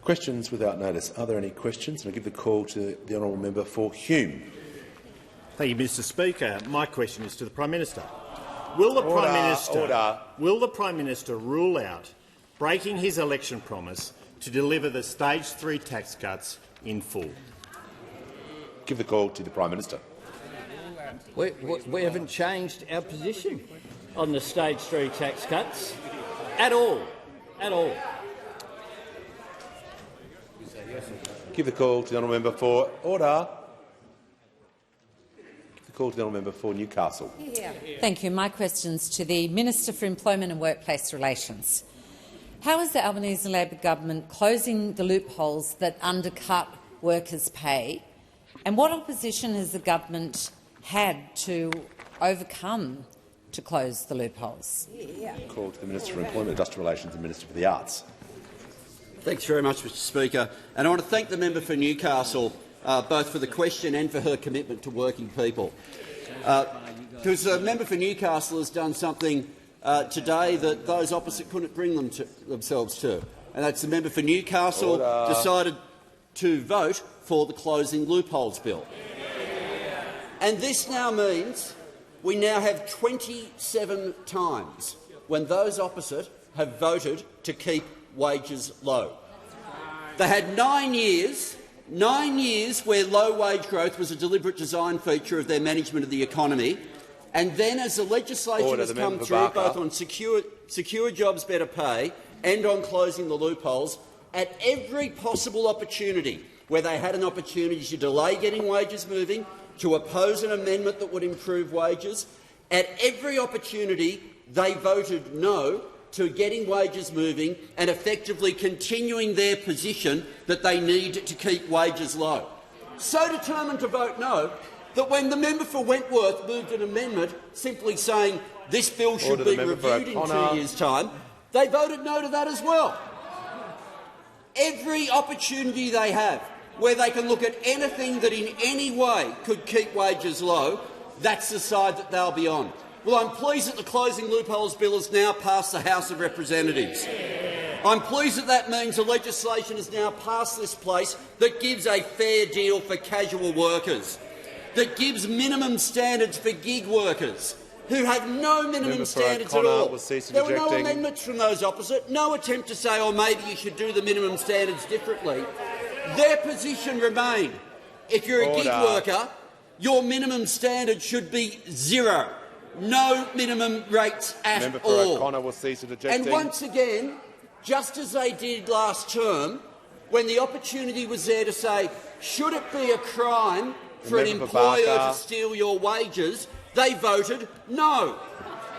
Questions without notice. Are there any questions? And I give the call to the honourable member for Hume. Thank you, Mr Speaker. My question is to the Prime Minister. Will the Prime Minister rule out breaking his election promise to deliver the Stage 3 tax cuts in full? Give the call to the Prime Minister. We haven't changed our position on the Stage 3 tax cuts at all. At all. Give the call to the honourable member for order. Give the call to the honourable member for Newcastle. Thank you. My question's to the Minister for Employment and Workplace Relations. How is the Albanese Labor government closing the loopholes that undercut workers' pay, and what opposition has the government had to overcome to close the loopholes? Call to the Minister for Employment, Industrial Relations and Minister for the Arts. Thanks very much, Mr Speaker. And I want to thank the member for Newcastle both for the question and for her commitment to working people. Because the member for Newcastle has done something today that those opposite couldn't bring themselves to, and that's the member for Newcastle decided to vote for the Closing Loopholes Bill. And this now means we now have 27 times when those opposite have voted to keep wages low. They had 9 years where low wage growth was a deliberate design feature of their management of the economy, and then as the legislation has come through both on secure jobs, better pay and on closing the loopholes, at every possible opportunity where they had an opportunity to delay getting wages moving, to oppose an amendment that would improve wages, at every opportunity they voted no to getting wages moving and effectively continuing their position that they need to keep wages low. So determined to vote no that when the member for Wentworth moved an amendment simply saying this bill should be reviewed in 2 years' time, they voted no to that as well. Every opportunity they have where they can look at anything that in any way could keep wages low, that's the side that they'll be on. Well, I'm pleased that the Closing Loopholes Bill has now passed the House of Representatives. I'm pleased that that means the legislation has now passed this place that gives a fair deal for casual workers, that gives minimum standards for gig workers who have no minimum standards at all. There were no amendments from those opposite, no attempt to say, oh, maybe you should do the minimum standards differently. Their position remained, if you're a gig worker, your minimum standard should be zero. No minimum rates at all. And once again, just as they did last term, when the opportunity was there to say, should it be a crime for an employer to steal your wages, they voted no.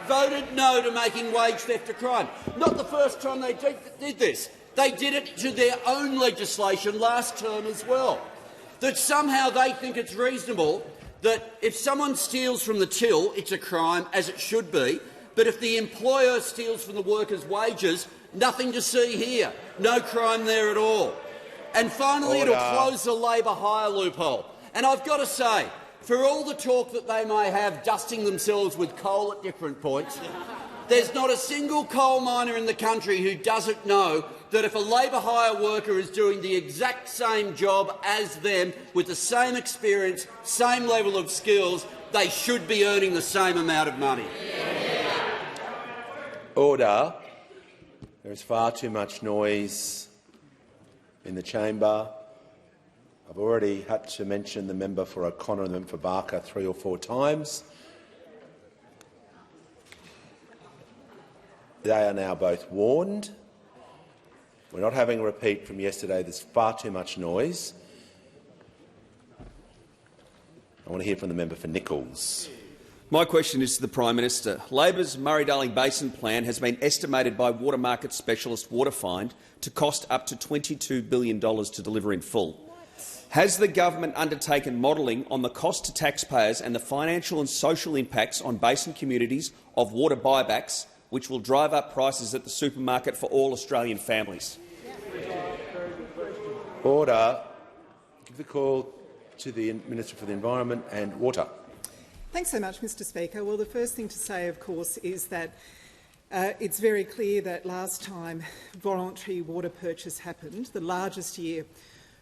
Voted no to making wage theft a crime. Not the first time they did this. They did it to their own legislation last term as well. That somehow they think it's reasonable that if someone steals from the till, it's a crime, as it should be, but if the employer steals from the workers' wages, nothing to see here, no crime there at all. And finally, it'll close the labour hire loophole. And I've got to say, for all the talk that they may have dusting themselves with coal at different points, there's not a single coal miner in the country who doesn't know that if a labour hire worker is doing the exact same job as them, with the same experience, same level of skills, they should be earning the same amount of money. Order. There is far too much noise in the chamber. I've already had to mention the member for O'Connor and the member for Barker 3 or 4 times. They are now both warned. We're not having a repeat from yesterday. There's far too much noise. I want to hear from the member for Nichols. My question is to the Prime Minister. Labor's Murray-Darling Basin plan has been estimated by water market specialist Waterfind to cost up to $22 billion to deliver in full. Has the government undertaken modelling on the cost to taxpayers and the financial and social impacts on basin communities of water buybacks, which will drive up prices at the supermarket for all Australian families? Order. Give the call to the Minister for the Environment and Water. Thanks so much, Mr Speaker. Well, the first thing to say, of course, is that It's very clear that last time voluntary water purchase happened, the largest year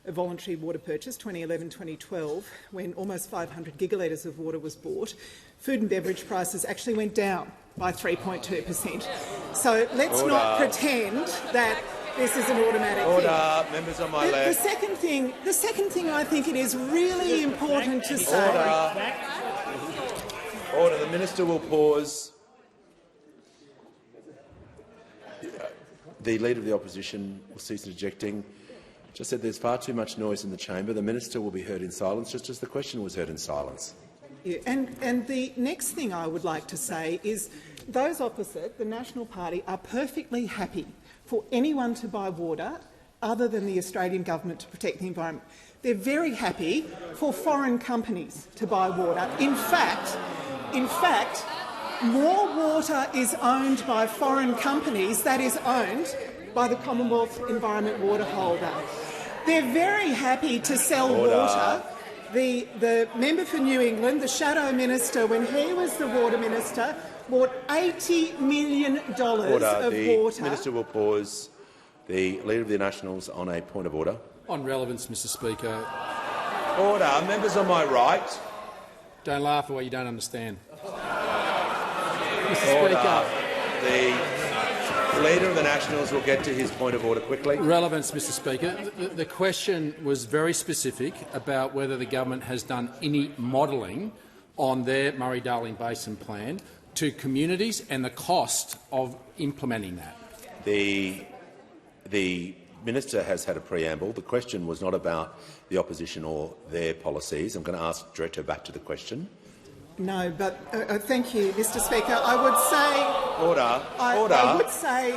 of voluntary water purchase, 2011-2012, when almost 500 gigalitres of water was bought, food and beverage prices actually went down by 3.2%. So let's not pretend that this is an automatic thing. Members on my left. The second thing I think it is really important to say. Order. The minister will pause. The Leader of the Opposition will cease interjecting. Just said there's far too much noise in the chamber. The minister will be heard in silence, just as the question was heard in silence. Yeah, and the next thing I would like to say is those opposite, the National Party, are perfectly happy for anyone to buy water other than the Australian government to protect the environment. They're very happy for foreign companies to buy water. In fact, more water is owned by foreign companies that is owned by the Commonwealth Environment Water Holder. They're very happy to sell water. The member for New England, the shadow minister, when he was the water minister, bought $80 million of water. The minister will pause. The Leader of the Nationals on a point of order. On relevance, Mr Speaker. Order. Members on my right. Don't laugh at what you don't understand. Mr. Speaker. The Leader of the Nationals will get to his point of order quickly. Relevance, Mr Speaker. The question was very specific about whether the government has done any modelling on their Murray-Darling Basin plan to communities and the cost of implementing that. The minister has had a preamble. The question was not about the opposition or their policies. I'm going to direct her back to the question. No, but thank you, Mr Speaker. I would say... Order. I would say...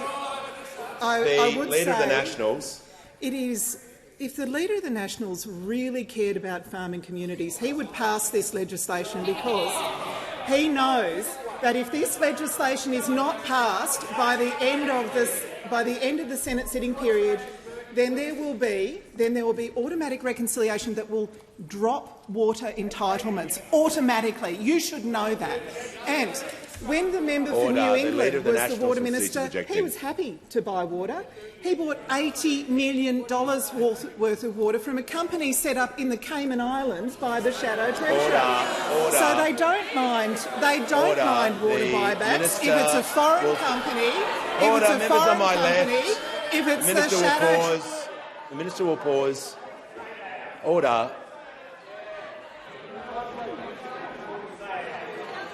The Leader of the Nationals... It is... If the Leader of the Nationals really cared about farming communities, he would pass this legislation because he knows that if this legislation is not passed by the end of the Senate sitting period, then there will be automatic reconciliation that will drop water entitlements automatically. You should know that. And when the member for New England was the water minister, he was happy to buy water. He bought $80 million worth of water from a company set up in the Cayman Islands by the Shadow Treasurer. So they don't mind. They don't mind water buybacks if it's a foreign company. If it's a foreign company. If it's the Shadow. The minister will pause. Order.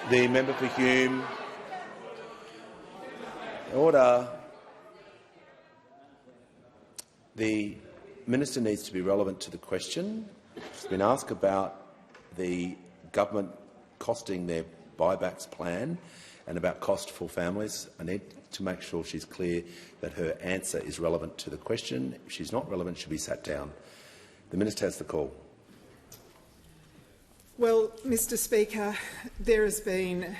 The member for Hume. Order. The minister needs to be relevant to the question. She's been asked about the government costing their buybacks plan and about cost for families. I need to make sure she's clear that her answer is relevant to the question. If she's not relevant, she'll be sat down. The minister has the call. Well, Mr Speaker, there has been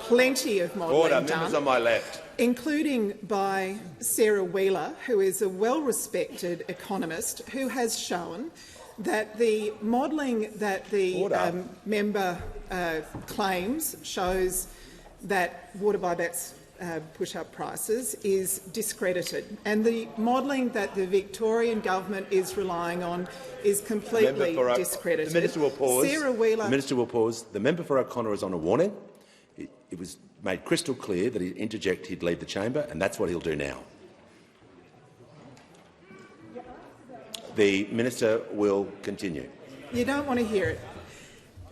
plenty of modelling done. Members on my left. Including by Sarah Wheeler, who is a well-respected economist, who has shown that the modelling that the member claims shows that water buybacks push up prices is discredited, and the modelling that the Victorian government is relying on is completely discredited. The minister will pause. Sarah Wheeler. The minister will pause. The member for O'Connor is on a warning. It was made crystal clear that he'd interject, he'd leave the chamber, and that's what he'll do now. The minister will continue. You don't want to hear it.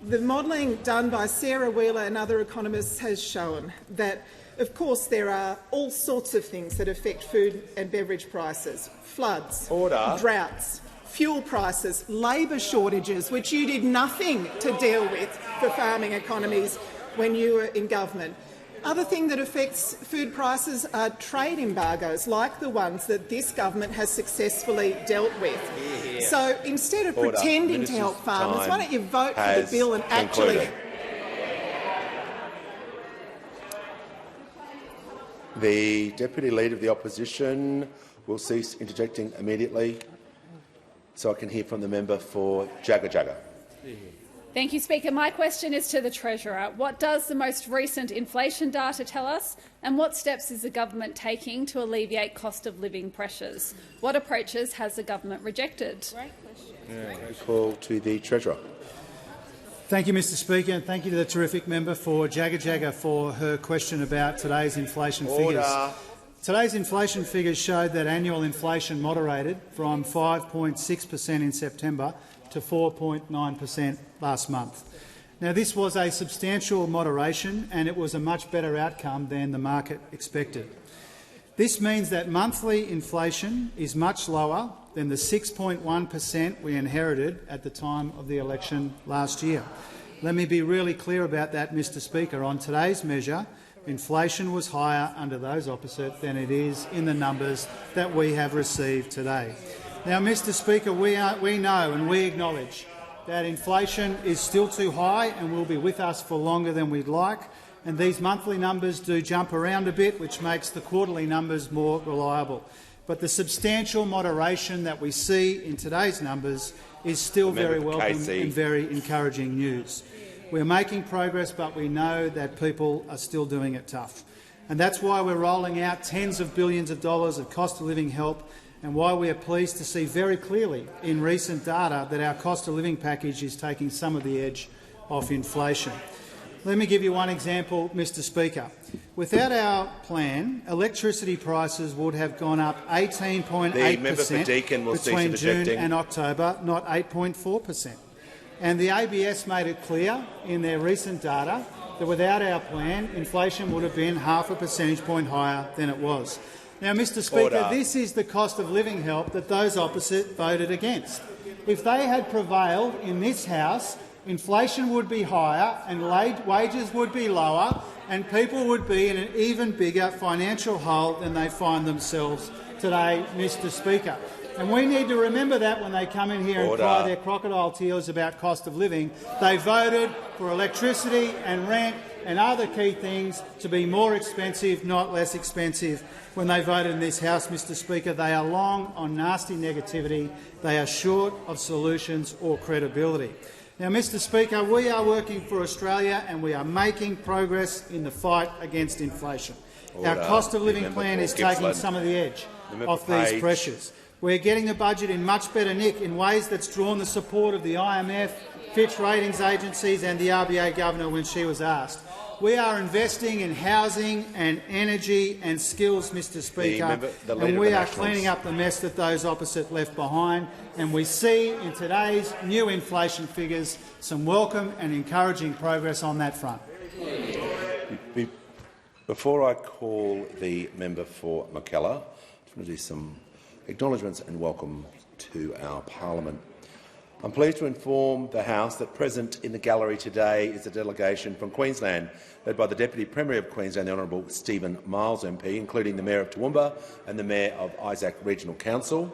The modelling done by Sarah Wheeler and other economists has shown that, of course, there are all sorts of things that affect food and beverage prices: floods, droughts, fuel prices, labour shortages, which you did nothing to deal with for farming economies when you were in government. Other thing that affects food prices are trade embargoes, like the ones that this government has successfully dealt with. So instead of pretending to help farmers, why don't you vote for the bill and actually... The Deputy Leader of the Opposition will cease interjecting immediately, so I can hear from the member for Jagga Jagga. Thank you, Speaker. My question is to the Treasurer. What does the most recent inflation data tell us, and what steps is the government taking to alleviate cost of living pressures? What approaches has the government rejected? Call to the Treasurer. Thank you, Mr Speaker, and thank you to the terrific member for Jagga for her question about today's inflation figures. Today's inflation figures showed that annual inflation moderated from 5.6% in September to 4.9% last month. Now, this was a substantial moderation, and it was a much better outcome than the market expected. This means that monthly inflation is much lower than the 6.1% we inherited at the time of the election last year. Let me be really clear about that, Mr Speaker. On today's measure, inflation was higher under those opposite than it is in the numbers that we have received today. Now, Mr Speaker, we know and we acknowledge that inflation is still too high and will be with us for longer than we'd like, and these monthly numbers do jump around a bit, which makes the quarterly numbers more reliable. But the substantial moderation that we see in today's numbers is still very welcome and very encouraging news. We're making progress, but we know that people are still doing it tough. And that's why we're rolling out tens of billions of dollars of cost-of-living help, and why we are pleased to see very clearly in recent data that our cost-of-living package is taking some of the edge off inflation. Let me give you one example, Mr Speaker. Without our plan, electricity prices would have gone up 18.8% between June and October, not 8.4%. And the ABS made it clear in their recent data that without our plan, inflation would have been half a percentage point higher than it was. Now, Mr Speaker, this is the cost of living help that those opposite voted against. If they had prevailed in this House, inflation would be higher and wages would be lower, and people would be in an even bigger financial hole than they find themselves today, Mr Speaker. And we need to remember that when they come in here and cry their crocodile tears about cost of living. They voted for electricity and rent and other key things to be more expensive, not less expensive. When they voted in this House, Mr Speaker, they are long on nasty negativity. They are short of solutions or credibility. Now, Mr Speaker, we are working for Australia and we are making progress in the fight against inflation. Our cost of living plan is taking some of the edge off these pressures. We're getting the budget in much better nick in ways that's drawn the support of the IMF, Fitch ratings agencies and the RBA Governor when she was asked. We are investing in housing and energy and skills, Mr Speaker, and we are cleaning up the mess that those opposite left behind. And we see in today's new inflation figures some welcome and encouraging progress on that front. Before I call the member for Mackellar, I just want to do some acknowledgements and welcome to our parliament. I'm pleased to inform the House that present in the gallery today is a delegation from Queensland, led by the Deputy Premier of Queensland, the Honourable Stephen Miles MP, including the Mayor of Toowoomba and the Mayor of Isaac Regional Council.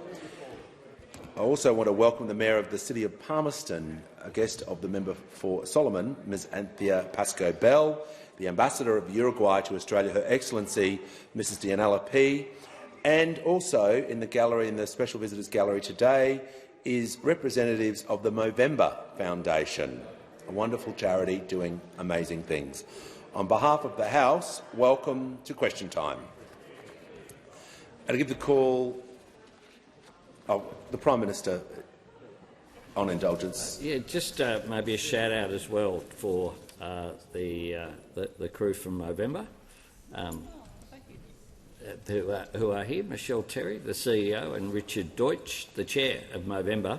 I also want to welcome the Mayor of the City of Palmerston, a guest of the member for Solomon, Ms Anthea Pascoe-Bell, the Ambassador of Uruguay to Australia, Her Excellency Mrs Dianella P, and also in the gallery, in the Special Visitors Gallery today, is representatives of the Movember Foundation, a wonderful charity doing amazing things. On behalf of the House, welcome to Question Time. And I give the call the Prime Minister on indulgence. Yeah, just maybe a shout out as well for the crew from Movember. Who are here, Michelle Terry, the CEO, and Richard Deutsch, the Chair of Movember.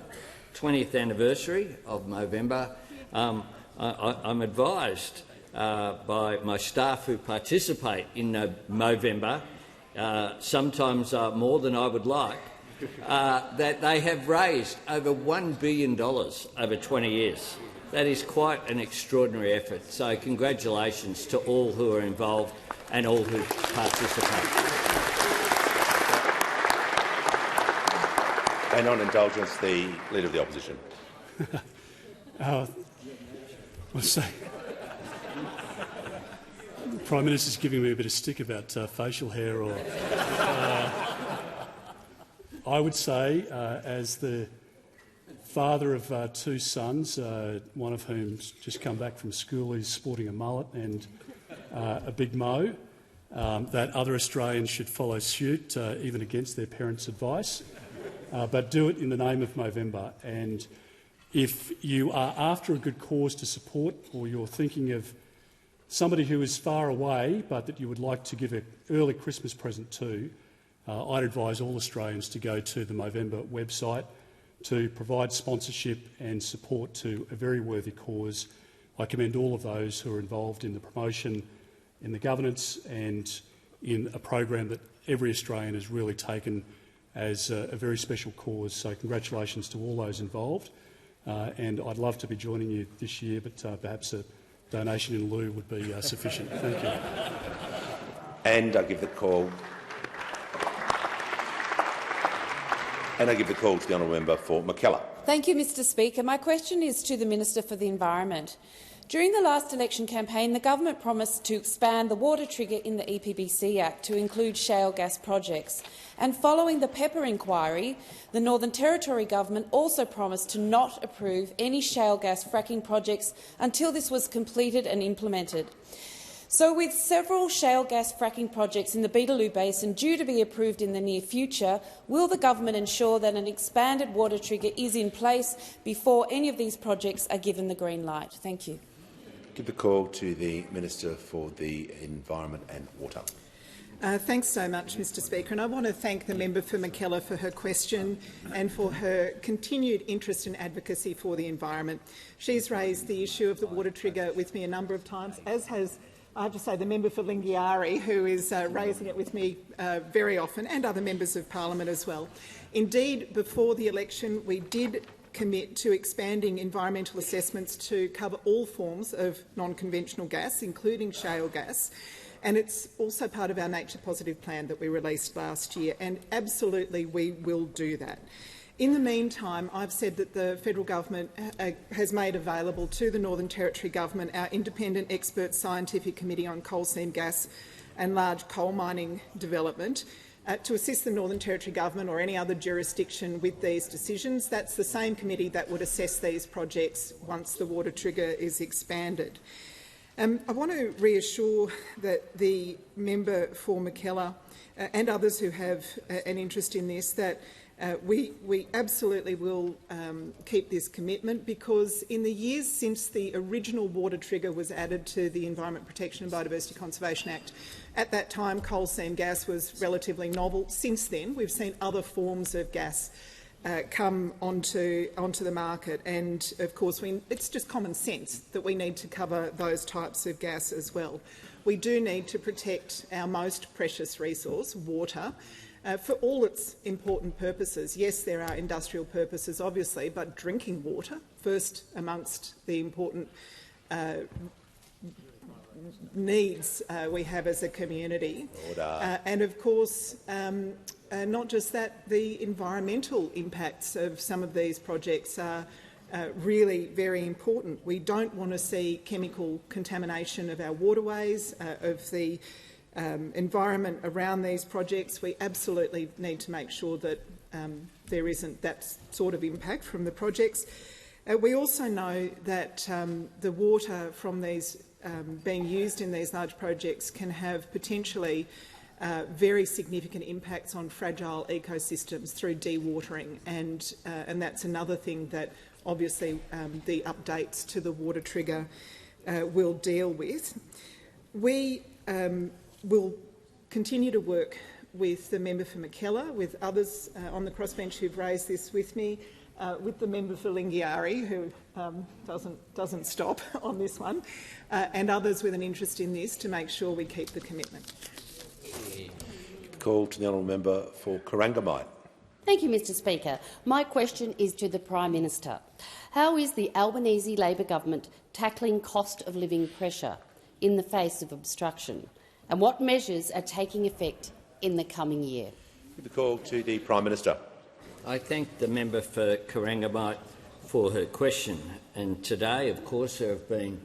20th anniversary of Movember. I'm advised by my staff who participate in Movember, sometimes more than I would like, that they have raised over $1 billion over 20 years. That is quite an extraordinary effort. So congratulations to all who are involved and all who participate. And on indulgence, the Leader of the Opposition. The Prime Minister's giving me a bit of stick about facial hair. I would say, as the father of 2 sons, one of whom's just come back from school. He's sporting a mullet and a big mo. That other Australians should follow suit, even against their parents' advice, but do it in the name of Movember. And if you are after a good cause to support, or you're thinking of somebody who is far away but that you would like to give an early Christmas present to, I'd advise all Australians to go to the Movember website to provide sponsorship and support to a very worthy cause. I commend all of those who are involved in the promotion, in the governance and in a program that every Australian has really taken as a very special cause. So congratulations to all those involved. And I'd love to be joining you this year, but perhaps a donation in lieu would be sufficient. Thank you. And I give the call. And I give the call to the honourable member for Mackellar. Thank you, Mr Speaker. My question is to the Minister for the Environment. During the last election campaign, the government promised to expand the water trigger in the EPBC Act to include shale gas projects. And following the Pepper inquiry, the Northern Territory government also promised to not approve any shale gas fracking projects until this was completed and implemented. So, with several shale gas fracking projects in the Beetaloo Basin due to be approved in the near future, will the government ensure that an expanded water trigger is in place before any of these projects are given the green light? Thank you. Give the call to the Minister for the Environment and Water. Thanks so much, Mr Speaker. And I want to thank the member for Mackellar for her question and for her continued interest and advocacy for the environment. She's raised the issue of the water trigger with me a number of times, as has, I have to say, the member for Lingiari, who is raising it with me very often, and other members of parliament as well. Indeed, before the election, we did commit to expanding environmental assessments to cover all forms of non-conventional gas, including shale gas. And it's also part of our Nature Positive plan that we released last year, and absolutely we will do that. In the meantime, I've said that the federal government has made available to the Northern Territory government our independent expert scientific committee on coal seam gas and large coal mining development to assist the Northern Territory government or any other jurisdiction with these decisions. That's the same committee that would assess these projects once the water trigger is expanded. I want to reassure that the member for Mackellar and others who have an interest in this that we absolutely will keep this commitment, because in the years since the original water trigger was added to the Environment Protection and Biodiversity Conservation Act, at that time coal seam gas was relatively novel. Since then, we've seen other forms of gas come onto the market, and of course it's just common sense that we need to cover those types of gas as well. We do need to protect our most precious resource, water, for all its important purposes. Yes, there are industrial purposes, obviously, but drinking water, first amongst the important needs we have as a community. And of course, not just that, the environmental impacts of some of these projects are really very important. We don't want to see chemical contamination of our waterways, of the environment around these projects. We absolutely need to make sure that there isn't that sort of impact from the projects. We also know that the water from these being used in these large projects can have potentially very significant impacts on fragile ecosystems through dewatering, and that's another thing that obviously the updates to the water trigger will deal with. We will continue to work with the member for Mackellar, with others on the crossbench who've raised this with me, with the member for Lingiari, who doesn't stop on this one, and others with an interest in this, to make sure we keep the commitment. Call to the honourable member for Corangamite. Thank you, Mr Speaker. My question is to the Prime Minister. How is the Albanese Labor government tackling cost of living pressure in the face of obstruction, and what measures are taking effect in the coming year? The call to the Prime Minister. I thank the member for Corangamite for her question. And today, of course, there have been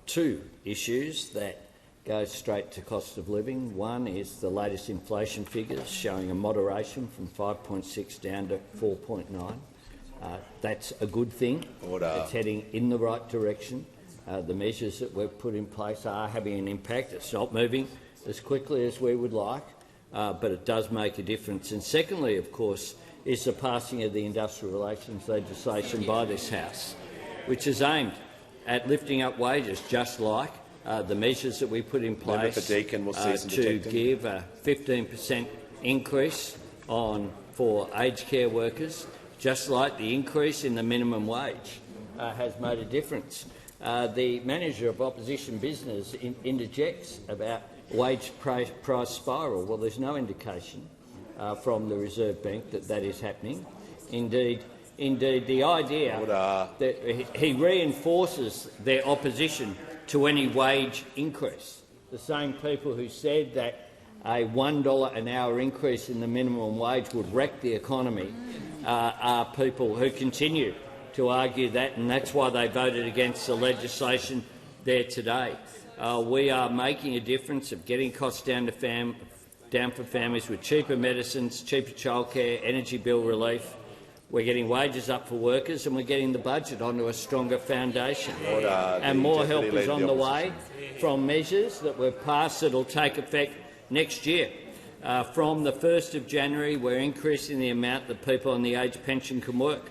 two issues that go straight to cost of living. One is the latest inflation figures showing a moderation from 5.6 down to 4.9. That's a good thing. Order. It's heading in the right direction. The measures that we've put in place are having an impact. It's not moving as quickly as we would like, but it does make a difference. And secondly, of course, is the passing of the industrial relations legislation by this House, which is aimed at lifting up wages, just like the measures that we put in place to give a 15% increase for aged care workers, just like the increase in the minimum wage has made a difference. The manager of opposition business interjects about wage price spiral. Well, there's no indication from the Reserve Bank that that is happening. Indeed, the idea that he reinforces their opposition to any wage increase. The same people who said that a $1 an hour increase in the minimum wage would wreck the economy are people who continue to argue that, and that's why they voted against the legislation there today. We are making a difference of getting costs down for families with cheaper medicines, cheaper childcare, energy bill relief. We're getting wages up for workers, and we're getting the budget onto a stronger foundation. And more help is on the way from measures that we've passed that will take effect next year. From the 1st of January, we're increasing the amount that people on the age pension can work.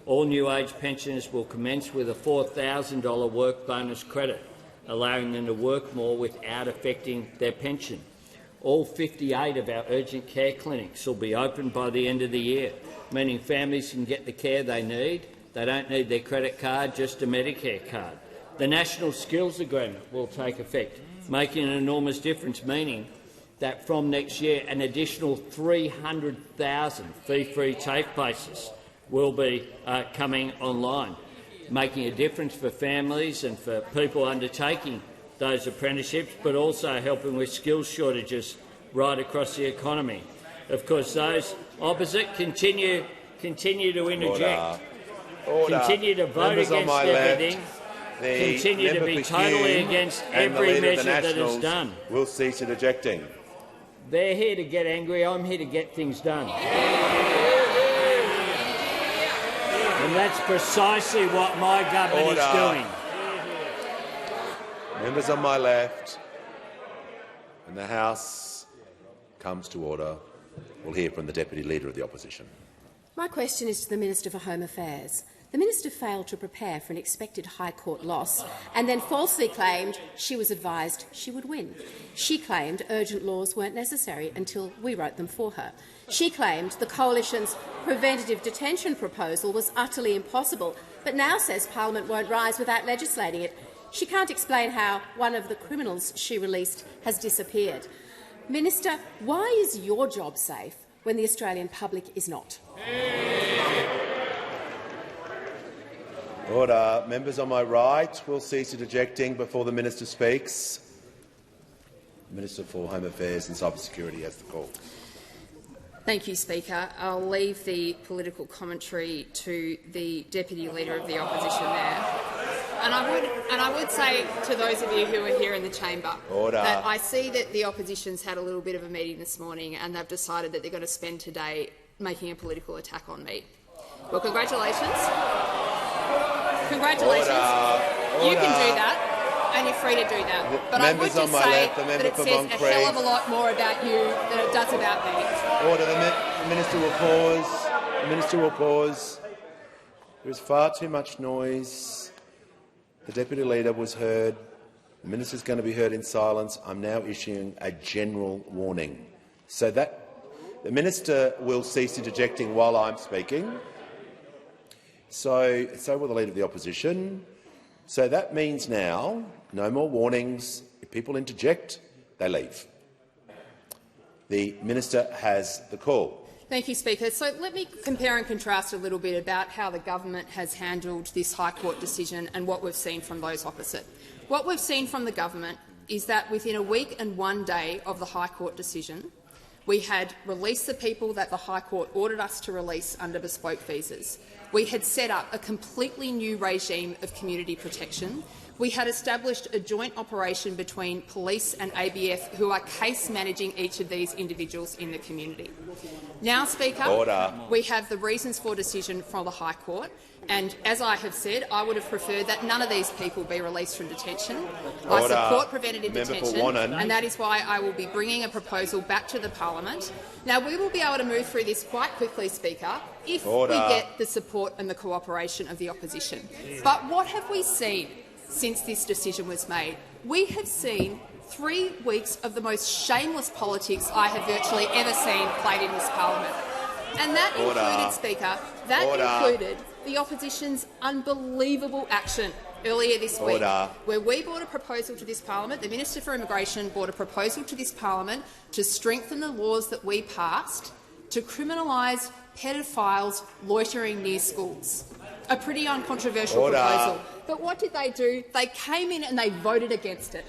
All new age pensioners will commence with a $4,000 work bonus credit, allowing them to work more without affecting their pension. All 58 of our urgent care clinics will be open by the end of the year, meaning families can get the care they need. They don't need their credit card, just a Medicare card. The National Skills Agreement will take effect, making an enormous difference, meaning that from next year an additional 300,000 fee-free TAFE places will be coming online, making a difference for families and for people undertaking those apprenticeships, but also helping with skills shortages right across the economy. Of course, those opposite continue to interject, continue to vote against everything, continue to be totally against every measure that is done. Will cease interjecting. They're here to get angry. I'm here to get things done. And that's precisely what my government is doing. Members on my left, and the House comes to order. We'll hear from the Deputy Leader of the Opposition. My question is to the Minister for Home Affairs. The minister failed to prepare for an expected High Court loss and then falsely claimed she was advised she would win. She claimed urgent laws weren't necessary until we wrote them for her. She claimed the Coalition's preventative detention proposal was utterly impossible, but now says Parliament won't rise without legislating it. She can't explain how one of the criminals she released has disappeared. Minister, why is your job safe when the Australian public is not? Order. Members on my right will cease interjecting before the minister speaks. The Minister for Home Affairs and Cybersecurity has the call. Thank you, Speaker. I'll leave the political commentary to the Deputy Leader of the Opposition there. And I would say to those of you who are here in the chamber that I see that the Opposition's had a little bit of a meeting this morning and they've decided that they're going to spend today making a political attack on me. Well, congratulations. Congratulations. You can do that, and you're free to do that. But I would just say that it says a hell of a lot more about you than it does about me. Order. The Minister will pause. The Minister will pause. There is far too much noise. The Deputy Leader was heard. The Minister is going to be heard in silence. I'm now issuing a general warning. So that the Minister will cease interjecting while I'm speaking. So will the Leader of the Opposition. So that means now no more warnings. If people interject, they leave. The Minister has the call. Thank you, Speaker. So let me compare and contrast a little bit about how the government has handled this High Court decision and what we've seen from those opposite. What we've seen from the government is that within a week and 1 day of the High Court decision, we had released the people that the High Court ordered us to release under bespoke visas. We had set up a completely new regime of community protection. we had established a joint operation between police and ABF who are case managing each of these individuals in the community. Now, Speaker, we have the reasons for decision from the High Court, and as I have said, I would have preferred that none of these people be released from detention. I support preventative detention, and that is why I will be bringing a proposal back to the parliament. Now, we will be able to move through this quite quickly, Speaker, if we get the support and the cooperation of the opposition. But what have we seen since this decision was made? We have seen 3 weeks of the most shameless politics I have virtually ever seen played in this parliament. And that included, Speaker, included the opposition's unbelievable action earlier this week, where we brought a proposal to this parliament, the Minister for Immigration brought a proposal to this parliament to strengthen the laws that we passed to criminalise pedophiles loitering near schools. A pretty uncontroversial proposal. But what did they do? They came in and they voted against it.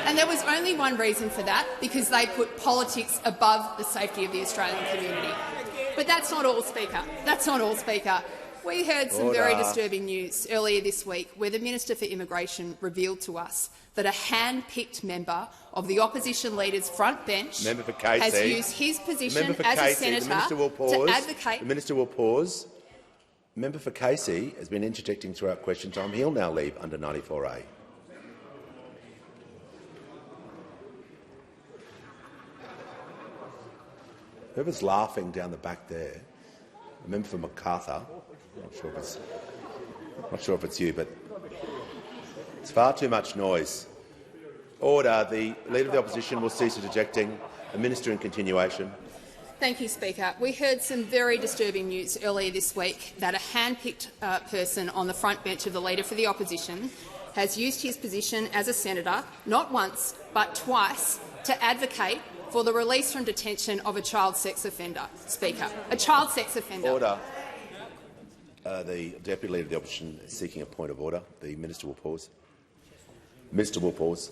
And there was only one reason for that, because they put politics above the safety of the Australian community. But that's not all, Speaker. That's not all, Speaker. We heard some very disturbing news earlier this week where the Minister for Immigration revealed to us that a hand-picked member of the opposition leader's front bench has used his position as a senator to advocate— The Minister will pause. The member for Casey has been interjecting throughout question time. He'll now leave under 94A. Whoever's laughing down the back there, the member for Macarthur, I'm not sure if it's you, but it's far too much noise. Order. The Leader of the Opposition will cease interjecting. The Minister in continuation. Thank you, Speaker. We heard some very disturbing news earlier this week that a hand-picked person on the front bench of the Leader for the Opposition has used his position as a senator, not once but twice, to advocate for the release from detention of a child sex offender. Speaker, a child sex offender. Order. The Deputy Leader of the Opposition is seeking a point of order. The Minister will pause. The Minister will pause.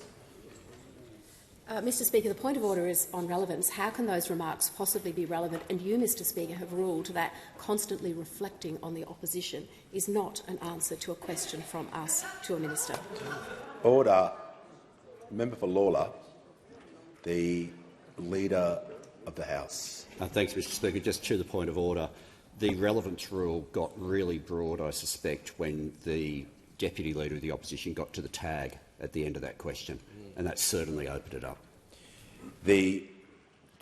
Mr Speaker, the point of order is on relevance. How can those remarks possibly be relevant? And you, Mr Speaker, have ruled that constantly reflecting on the opposition is not an answer to a question from us to a minister. Order. Member for Lawler, the Leader of the House. Thanks, Mr Speaker. Just to the point of order, the relevance rule got really broad, I suspect, when the Deputy Leader of the Opposition got to the tag at the end of that question, and that certainly opened it up. The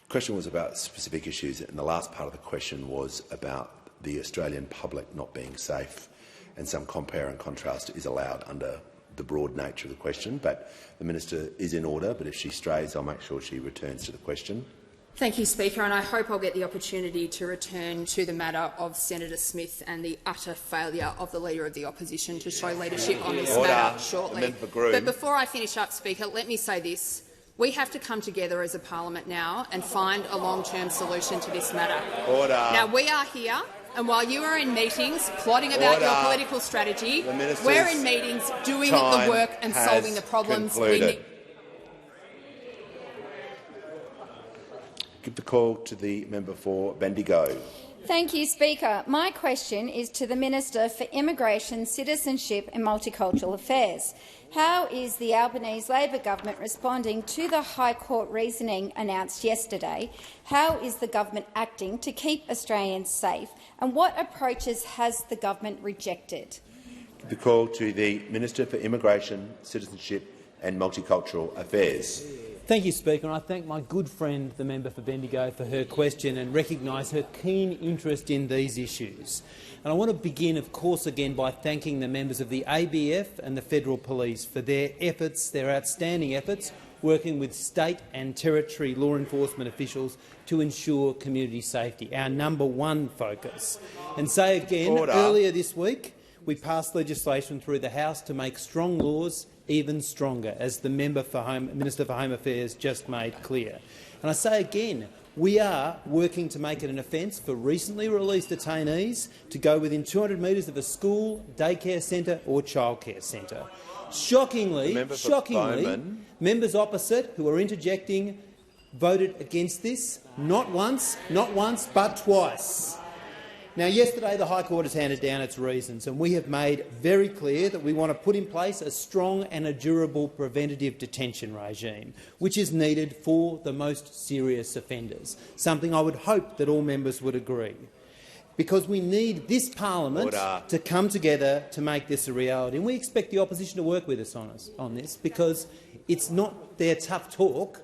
question was about specific issues, and the last part of the question was about the Australian public not being safe, and some compare and contrast is allowed under the broad nature of the question. But the Minister is in order, but if she strays, I'll make sure she returns to the question. Thank you, Speaker, and I hope I'll get the opportunity to return to the matter of Senator Smith and the utter failure of the Leader of the Opposition to show leadership on this matter shortly. But before I finish up, Speaker, let me say this. We have to come together as a parliament now and find a long-term solution to this matter. Order. Now, we are here, and while you are in meetings plotting about your political strategy, we're in meetings doing the work and solving the problems we need. Give the call to the member for Bendigo. Thank you, Speaker. My question is to the Minister for Immigration, Citizenship and Multicultural Affairs. How is the Albanese Labor government responding to the High Court reasoning announced yesterday? How is the government acting to keep Australians safe? And what approaches has the government rejected? Give the call to the Minister for Immigration, Citizenship and Multicultural Affairs. Thank you, Speaker. And I thank my good friend, the member for Bendigo, for her question and recognise her keen interest in these issues. And I want to begin, of course, again by thanking the members of the ABF and the Federal Police for their efforts, their outstanding efforts, working with state and territory law enforcement officials to ensure community safety, our #1 focus. And say again, earlier this week we passed legislation through the House to make strong laws even stronger, as the Minister for Home Affairs just made clear. And I say again, we are working to make it an offence for recently released detainees to go within 200 metres of a school, daycare centre or childcare centre. Shockingly, members opposite who are interjecting voted against this, not once, but twice. Now, yesterday the High Court has handed down its reasons, and we have made very clear that we want to put in place a strong and a durable preventative detention regime, which is needed for the most serious offenders, something I would hope that all members would agree. Because we need this parliament to come together to make this a reality. And we expect the opposition to work with us on this, because it's not their tough talk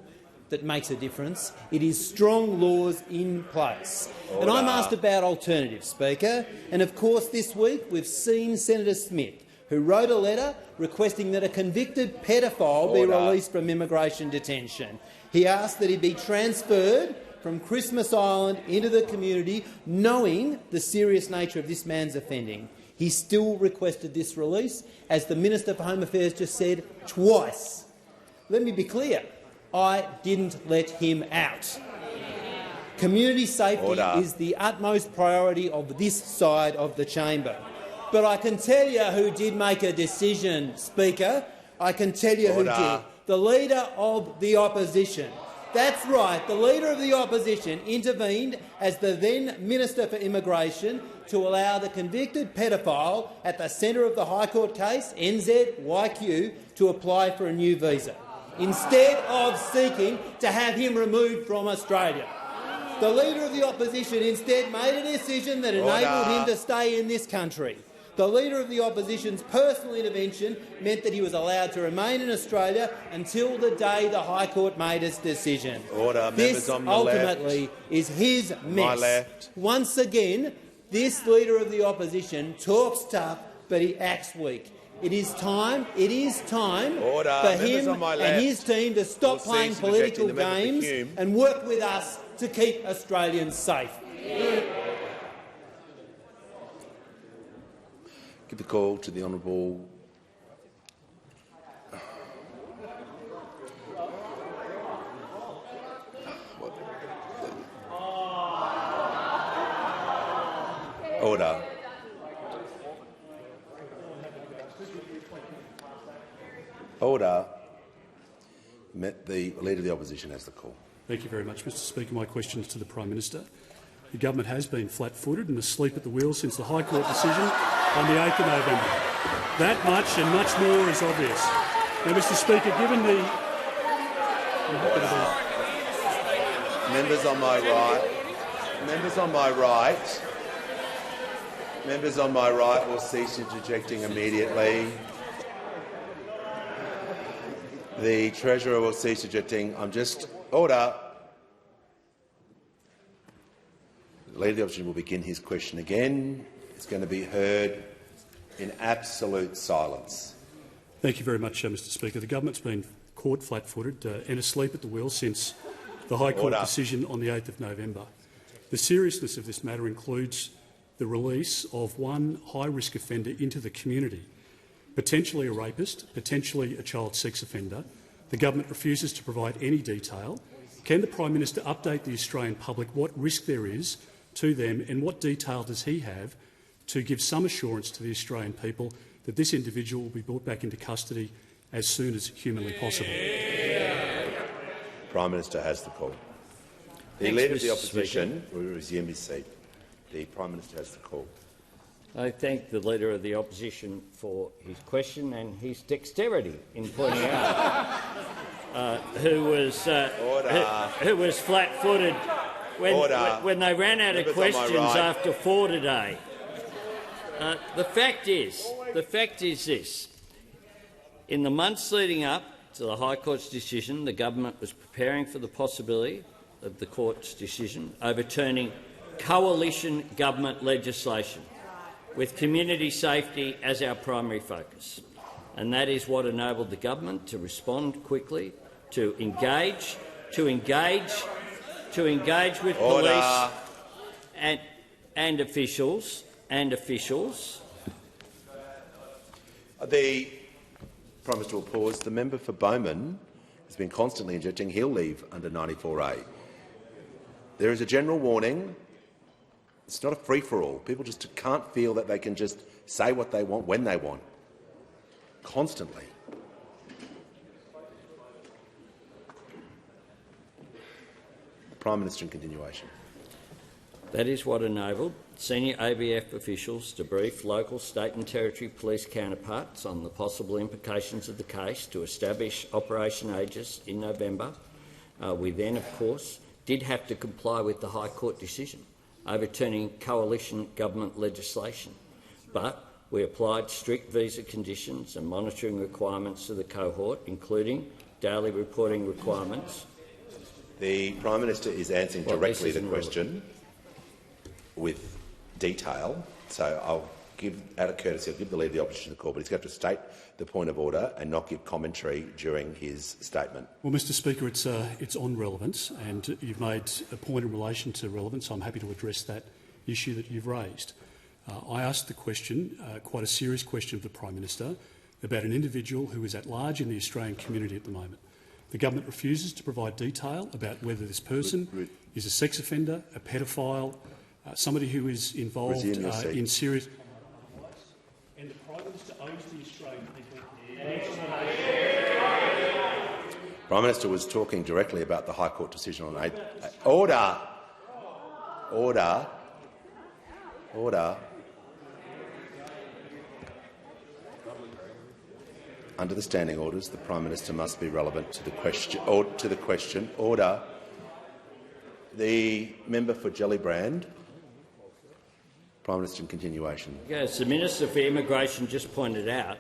that makes a difference. It is strong laws in place. And I'm asked about alternatives, Speaker. And of course this week we've seen Senator Smith, who wrote a letter requesting that a convicted pedophile be released from immigration detention. He asked that he be transferred from Christmas Island into the community, knowing the serious nature of this man's offending. He still requested this release, as the Minister for Home Affairs just said twice. Let me be clear. I didn't let him out. Community safety is the utmost priority of this side of the chamber. But I can tell you who did make a decision, Speaker. I can tell you who did. The Leader of the Opposition. That's right, the Leader of the Opposition intervened as the then Minister for Immigration to allow the convicted pedophile at the centre of the High Court case, NZYQ, to apply for a new visa, instead of seeking to have him removed from Australia. The Leader of the Opposition instead made a decision that enabled him to stay in this country. The Leader of the Opposition's personal intervention meant that he was allowed to remain in Australia until the day the High Court made its decision. This ultimately is his mess. Once again, this Leader of the Opposition talks tough, but he acts weak. It is time for him and his team to stop playing political games and work with us to keep Australians safe. Give the call to the Honourable Order. Order. The Leader of the Opposition has the call. Thank you very much, Mr Speaker. My question is to the Prime Minister. The government has been flat-footed and asleep at the wheel since the High Court decision on the 8th of November. That much and much more is obvious. Now, Mr Speaker, given the... Members on my right. Members on my right. Members on my right will cease interjecting immediately. The Treasurer will cease interjecting. Order. The Leader of the Opposition will begin his question again. It's going to be heard in absolute silence. Thank you very much, Mr Speaker. The government's been caught flat-footed and asleep at the wheel since the High Court decision on the 8th of November. The seriousness of this matter includes the release of one high-risk offender into the community, potentially a rapist, potentially a child sex offender. The government refuses to provide any detail. Can the Prime Minister update the Australian public what risk there is to them, and what detail does he have to give some assurance to the Australian people that this individual will be brought back into custody as soon as humanly possible? Prime Minister has the call. The Leader of the Opposition will resume his seat. The Prime Minister has the call. I thank the Leader of the Opposition for his question and his dexterity in pointing out who was flat-footed when they ran out of questions after 4 today. The fact is this. In the months leading up to the High Court's decision, the government was preparing for the possibility of the Court's decision overturning coalition government legislation, with community safety as our primary focus. And that is what enabled the government to respond quickly, to engage with police and officials. The Prime Minister will pause. The member for Bowman has been constantly interjecting. He'll leave under 94A. There is a general warning. It's not a free-for-all. People just can't feel that they can just say what they want when they want, constantly. The Prime Minister in continuation. That is what enabled senior ABF officials to brief local, state and territory police counterparts on the possible implications of the case to establish Operation Aegis in November. We then, of course, did have to comply with the High Court decision, overturning coalition government legislation. But we applied strict visa conditions and monitoring requirements to the cohort, including daily reporting requirements. The Prime Minister is answering directly the question with detail, so I'll give, out of courtesy, I'll give the Leader of the Opposition the call, but he's going to state the point of order and not give commentary during his statement. Well, Mr Speaker, it's on relevance, and you've made a point in relation to relevance. I'm happy to address that issue that you've raised. I asked the question, quite a serious question of the Prime Minister, about an individual who is at large in the Australian community at the moment. The government refuses to provide detail about whether this person is a sex offender, a pedophile, somebody who is involved in serious... And the Prime Minister owes the Australian people... Prime Minister was talking directly about the High Court decision on aid. Order! Order! Order! Under the standing orders, the Prime Minister must be relevant to the question. Order. The member for Gellibrand. Prime Minister in continuation. Yes, the Minister for Immigration just pointed out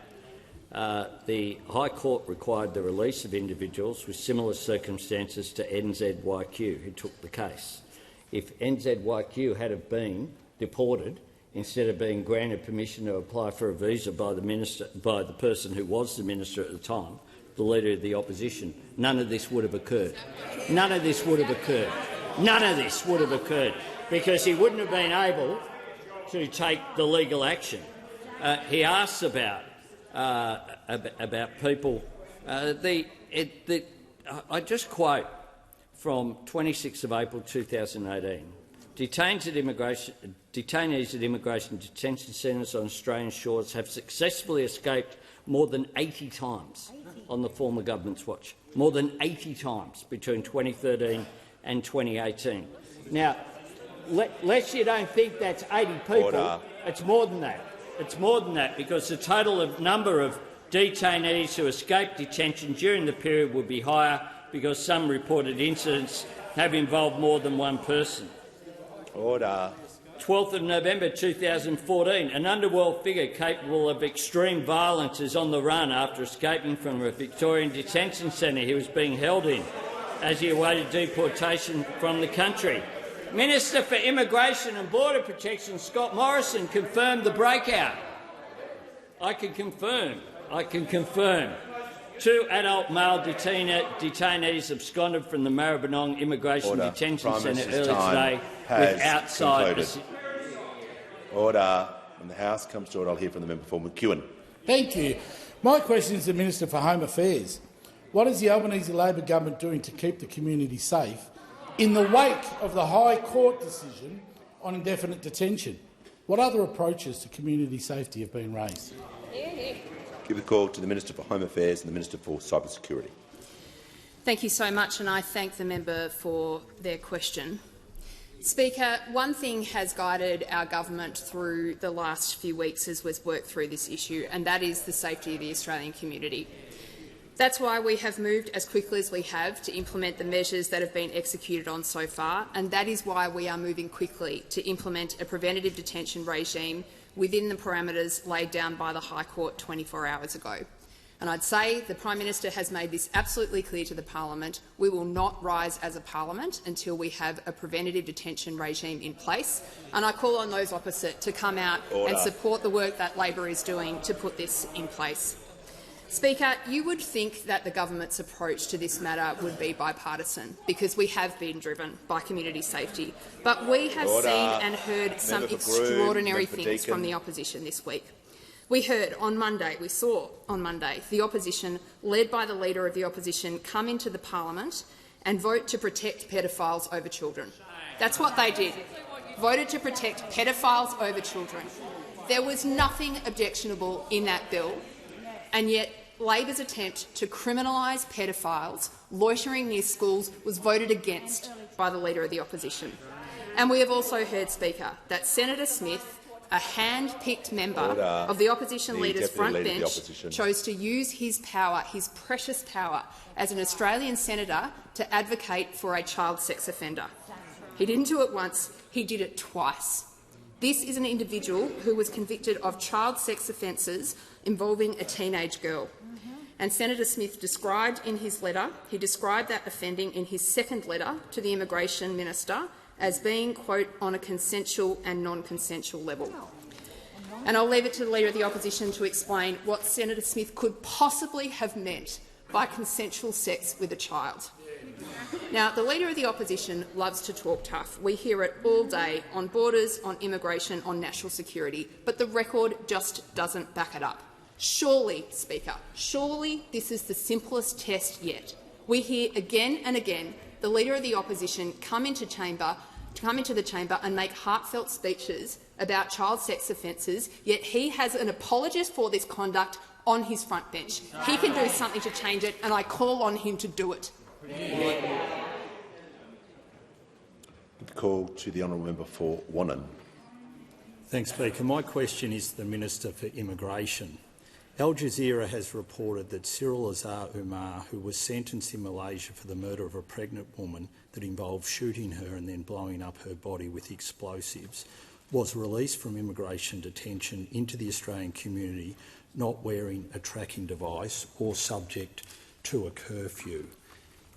the High Court required the release of individuals with similar circumstances to NZYQ who took the case. If NZYQ had have been deported, instead of being granted permission to apply for a visa by the person who was the minister at the time, the Leader of the Opposition, none of this would have occurred. None of this would have occurred. None of this would have occurred because he wouldn't have been able to take the legal action. He asks about people. I just quote from 26th of April 2018. Detainees at immigration detention centres on Australian shores have successfully escaped more than 80 times on the former government's watch. More than 80 times between 2013 and 2018. Now, lest you don't think that's 80 people, Order. It's more than that. It's more than that because the total number of detainees who escaped detention during the period would be higher because some reported incidents have involved more than one person. Order. 12th of November 2014, an underworld figure capable of extreme violence is on the run after escaping from a Victorian detention centre he was being held in as he awaited deportation from the country. Minister for Immigration and Border Protection Scott Morrison confirmed the breakout. I can confirm. 2 adult male detainees absconded from the Maribyrnong Immigration Detention Centre earlier today without side. Order. When the House comes to order, I'll hear from the member for McEwen. Thank you. My question is to the Minister for Home Affairs. What is the Albanese Labor government doing to keep the community safe in the wake of the High Court decision on indefinite detention? What other approaches to community safety have been raised? Give the call to the Minister for Home Affairs and the Minister for Cybersecurity. Thank you so much, and I thank the member for their question. Speaker, one thing has guided our government through the last few weeks as we've worked through this issue, and that is the safety of the Australian community. That's why we have moved as quickly as we have to implement the measures that have been executed on so far, and that is why we are moving quickly to implement a preventative detention regime within the parameters laid down by the High Court 24 hours ago. And I'd say the Prime Minister has made this absolutely clear to the parliament. We will not rise as a parliament until we have a preventative detention regime in place. And I call on those opposite to come out and support the work that Labor is doing to put this in place. Speaker, you would think that the government's approach to this matter would be bipartisan, because we have been driven by community safety. But we have seen and heard some extraordinary things from the opposition this week. We saw on Monday, the opposition, led by the Leader of the Opposition, come into the parliament and vote to protect pedophiles over children. That's what they did. Voted to protect pedophiles over children. There was nothing objectionable in that bill, and yet Labor's attempt to criminalise pedophiles loitering near schools was voted against by the Leader of the Opposition. And we have also heard, Speaker, that Senator Smith, a hand-picked member of the opposition leader's front bench, chose to use his power, his precious power, as an Australian senator to advocate for a child sex offender. He didn't do it once, he did it twice. This is an individual who was convicted of child sex offences involving a teenage girl. And Senator Smith described in his letter, he described that offending in his second letter to the Immigration Minister as being, quote, on a consensual and non-consensual level. And I'll leave it to the Leader of the Opposition to explain what Senator Smith could possibly have meant by consensual sex with a child. Now, the Leader of the Opposition loves to talk tough. We hear it all day on borders, on immigration, on national security, but the record just doesn't back it up. Surely, Speaker, surely this is the simplest test yet. We hear again and again the Leader of the Opposition come into the chamber and make heartfelt speeches about child sex offences, yet he has an apologist for this conduct on his front bench. He can do something to change it, and I call on him to do it. The call to the honourable member for Wannon. Thanks, Speaker. My question is to the Minister for Immigration. Al Jazeera has reported that Cyril Azhar Umar, who was sentenced in Malaysia for the murder of a pregnant woman that involved shooting her and then blowing up her body with explosives, was released from immigration detention into the Australian community not wearing a tracking device or subject to a curfew.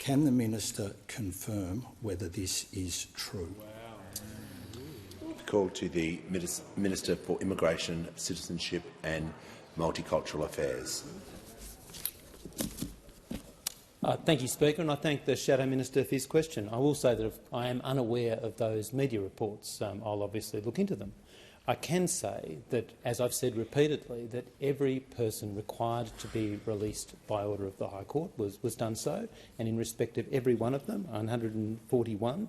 Can the minister confirm whether this is true? The call to the Minister for Immigration, Citizenship and Multicultural Affairs. Thank you, Speaker, and I thank the Shadow Minister for his question. I will say that if I am unaware of those media reports, I'll obviously look into them. I can say that, as I've said repeatedly, that every person required to be released by order of the High Court was done so, and in respect of every one of them, 141,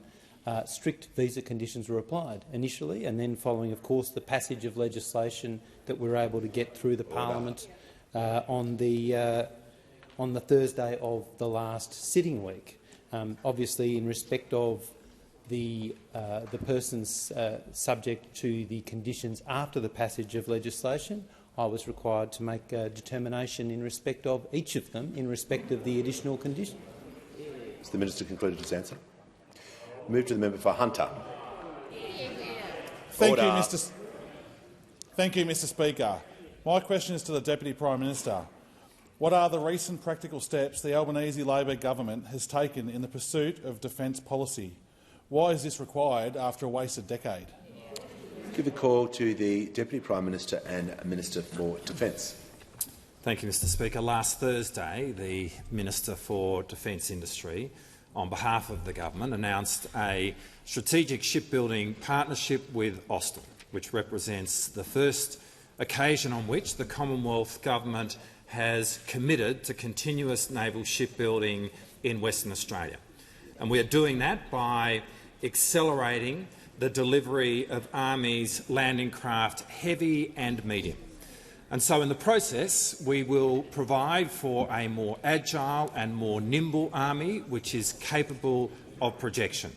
strict visa conditions were applied initially, and then following, of course, the passage of legislation that we were able to get through the Parliament on the Thursday of the last sitting week. Obviously, in respect of the persons subject to the conditions after the passage of legislation, I was required to make a determination in respect of each of them in respect of the additional condition. Has the minister concluded his answer? Move to the member for Hunter. Thank you, Mr. Speaker. My question is to the Deputy Prime Minister. What are the recent practical steps the Albanese Labor government has taken in the pursuit of defence policy? Why is this required after a wasted decade? Give the call to the Deputy Prime Minister and Minister for Defence. Thank you, Mr. Speaker. Last Thursday, the Minister for Defence Industry, on behalf of the government, announced a strategic shipbuilding partnership with Austal, which represents the first occasion on which the Commonwealth Government has committed to continuous naval shipbuilding in Western Australia. And we are doing that by accelerating the delivery of Army's landing craft heavy and medium. And so in the process, we will provide for a more agile and more nimble Army which is capable of projection.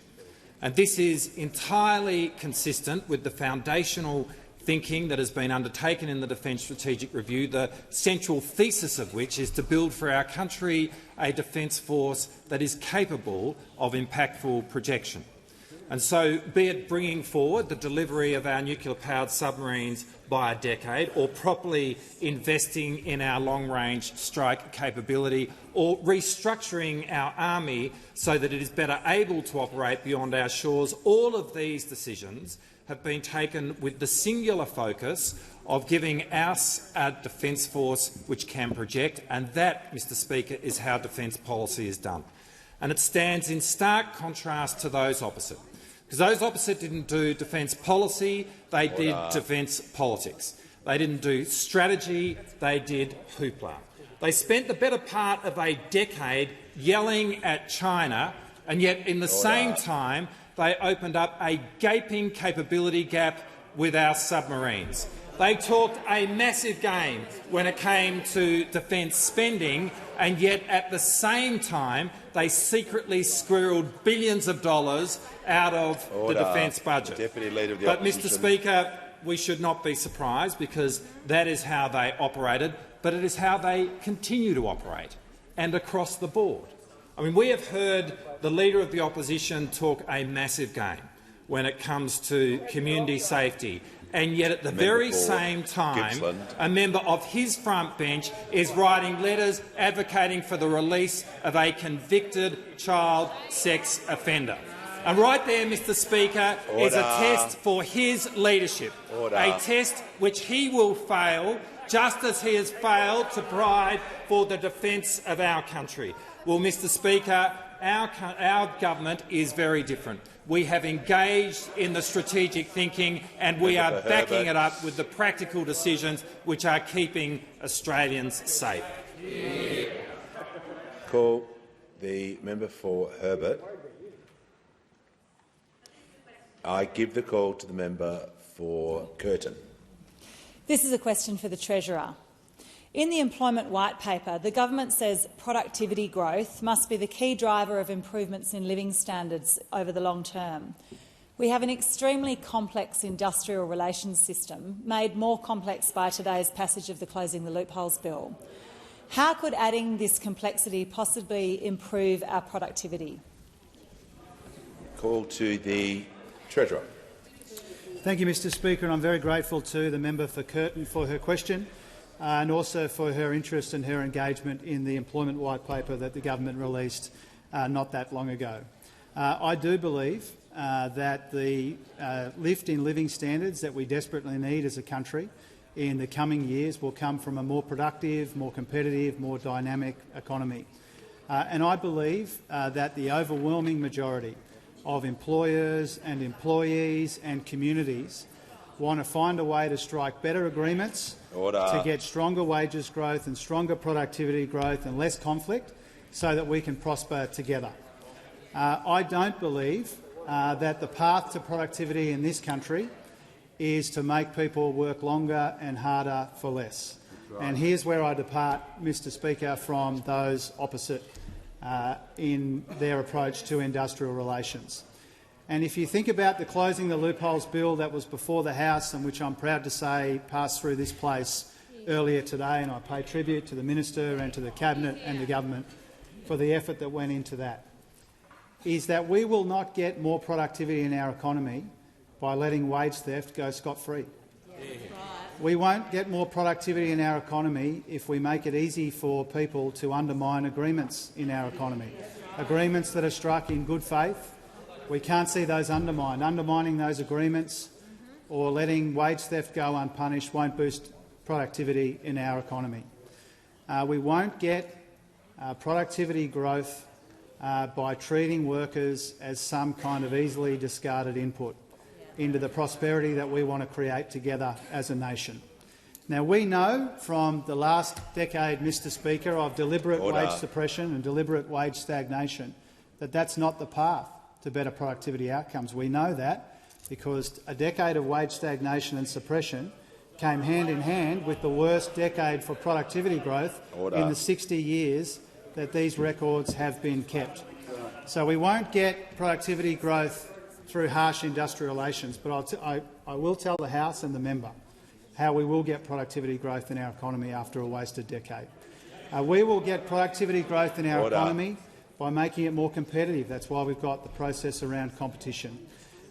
And this is entirely consistent with the foundational thinking that has been undertaken in the Defence Strategic Review, the central thesis of which is to build for our country a defence force that is capable of impactful projection. And so, be it bringing forward the delivery of our nuclear-powered submarines by a decade, or properly investing in our long-range strike capability, or restructuring our Army so that it is better able to operate beyond our shores, all of these decisions have been taken with the singular focus of giving us a defence force which can project, and that, Mr. Speaker, is how defence policy is done. And it stands in stark contrast to those opposite. Because those opposite didn't do defence policy, they did defence politics. They didn't do strategy, they did hoopla. They spent the better part of a decade yelling at China, and yet in the same time they opened up a gaping capability gap with our submarines. They talked a massive game when it came to defence spending, and yet at the same time they secretly squirreled billions of dollars out of the defence budget. Deputy Leader of the But, Opposition. Mr Speaker, we should not be surprised, because that is how they operated, but it is how they continue to operate, and across the board. I mean, we have heard the Leader of the Opposition talk a massive game when it comes to community safety, and yet at the very same time Gippsland. a member of his front bench is writing letters advocating for the release of a convicted child sex offender. And right there, Mr Speaker, is a test for his leadership, a test which he will fail, just as he has failed to provide for the defence of our country. Well, Mr Speaker, our government is very different. We have engaged in the strategic thinking, and we are backing it up with the practical decisions which are keeping Australians safe. Call the member for Herbert. I give the call to the member for Curtin. This is a question for the Treasurer. In the Employment White Paper, the government says productivity growth must be the key driver of improvements in living standards over the long term. We have an extremely complex industrial relations system, made more complex by today's passage of the Closing the Loopholes Bill. How could adding this complexity possibly improve our productivity? Call to the Treasurer. Thank you, Mr Speaker, and I'm very grateful to the member for Curtin for her question and also for her interest and her engagement in the Employment White Paper that the government released not that long ago. I do believe that the lift in living standards that we desperately need as a country in the coming years will come from a more productive, more competitive, more dynamic economy. And I believe that the overwhelming majority of employers and employees and communities want to find a way to strike better agreements to get stronger wages growth and stronger productivity growth and less conflict so that we can prosper together. I don't believe that the path to productivity in this country is to make people work longer and harder for less. And here's where I depart, Mr Speaker, from those opposite in their approach to industrial relations. And if you think about the Closing the Loopholes Bill that was before the House and which I'm proud to say passed through this place earlier today, and I pay tribute to the Minister and to the Cabinet and the Government for the effort that went into that, is that we will not get more productivity in our economy by letting wage theft go scot-free. We won't get more productivity in our economy if we make it easy for people to undermine agreements in our economy, agreements that are struck in good faith. We can't see those undermined. Undermining those agreements or letting wage theft go unpunished won't boost productivity in our economy. We won't get productivity growth by treating workers as some kind of easily discarded input into the prosperity that we want to create together as a nation. Now, we know from the last decade, Mr Speaker, of deliberate wage suppression and deliberate wage stagnation that that's not the path to better productivity outcomes. We know that because a decade of wage stagnation and suppression came hand in hand with the worst decade for productivity growth in the 60 years that these records have been kept. So we won't get productivity growth through harsh industrial relations, but I will tell the House and the member how we will get productivity growth in our economy after a wasted decade. We will get productivity growth in our economy by making it more competitive. That's why we've got the process around competition.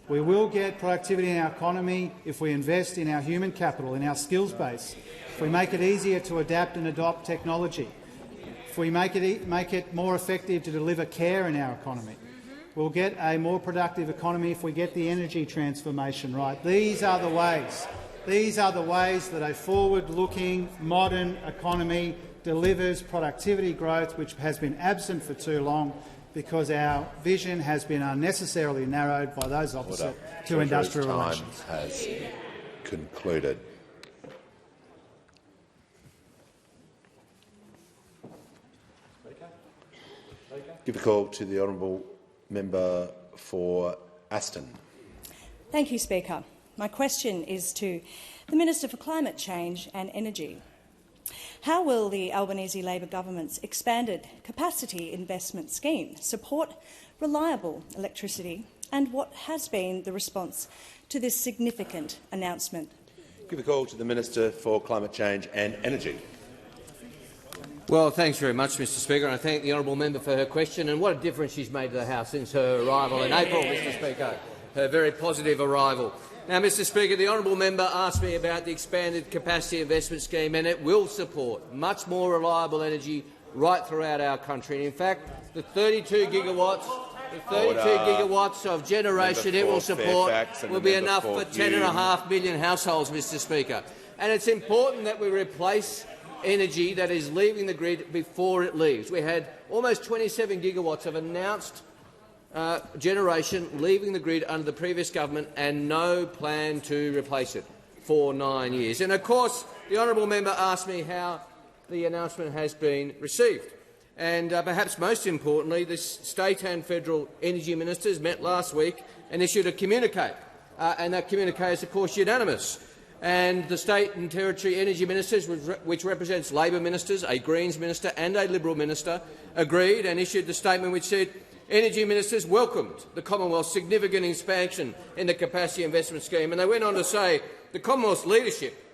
We will get productivity in our economy if we invest in our human capital, in our skills base, if we make it easier to adapt and adopt technology, if we make it more effective to deliver care in our economy. We'll get a more productive economy if we get the energy transformation right. These are the ways. These are the ways that a forward-looking, modern economy delivers productivity growth, which has been absent for too long because our vision has been unnecessarily narrowed by those opposite to industrial relations. Has concluded. Give the call to the honourable member for Aston. Thank you, Speaker. My question is to the Minister for Climate Change and Energy. How will the Albanese Labor government's expanded capacity investment scheme support reliable electricity, and what has been the response to this significant announcement? Give the call to the Minister for Climate Change and Energy. Well, thanks very much, Mr Speaker, and I thank the honourable member for her question. And what a difference she's made to the House since her arrival in April, Mr Speaker, her very positive arrival. Now, Mr Speaker, the honourable member asked me about the expanded capacity investment scheme, and it will support much more reliable energy right throughout our country. And in fact, the 32 gigawatts of generation it will support will be enough for 10.5 million households, Mr Speaker. And it's important that we replace energy that is leaving the grid before it leaves. We had almost 27 gigawatts of announced generation leaving the grid under the previous government and no plan to replace it for 9 years. And of course, the honourable member asked me how the announcement has been received. And perhaps most importantly, the state and federal energy ministers met last week and issued a communique. And that communique is, of course, unanimous. And the state and territory energy ministers, which represents Labor ministers, a Greens minister and a Liberal minister, agreed and issued the statement which said energy ministers welcomed the Commonwealth's significant expansion in the capacity investment scheme. And they went on to say the Commonwealth's leadership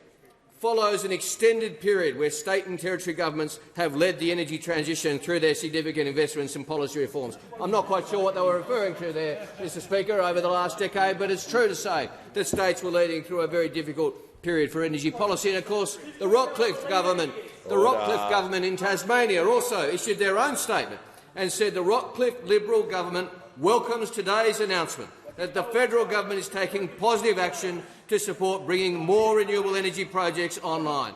follows an extended period where state and territory governments have led the energy transition through their significant investments and policy reforms. I'm not quite sure what they were referring to there, Mr Speaker, over the last decade, but it's true to say that states were leading through a very difficult period for energy policy. And of course, the Rockcliffe government in Tasmania also issued their own statement and said the Rockcliffe Liberal government welcomes today's announcement that the federal government is taking positive action to support bringing more renewable energy projects online.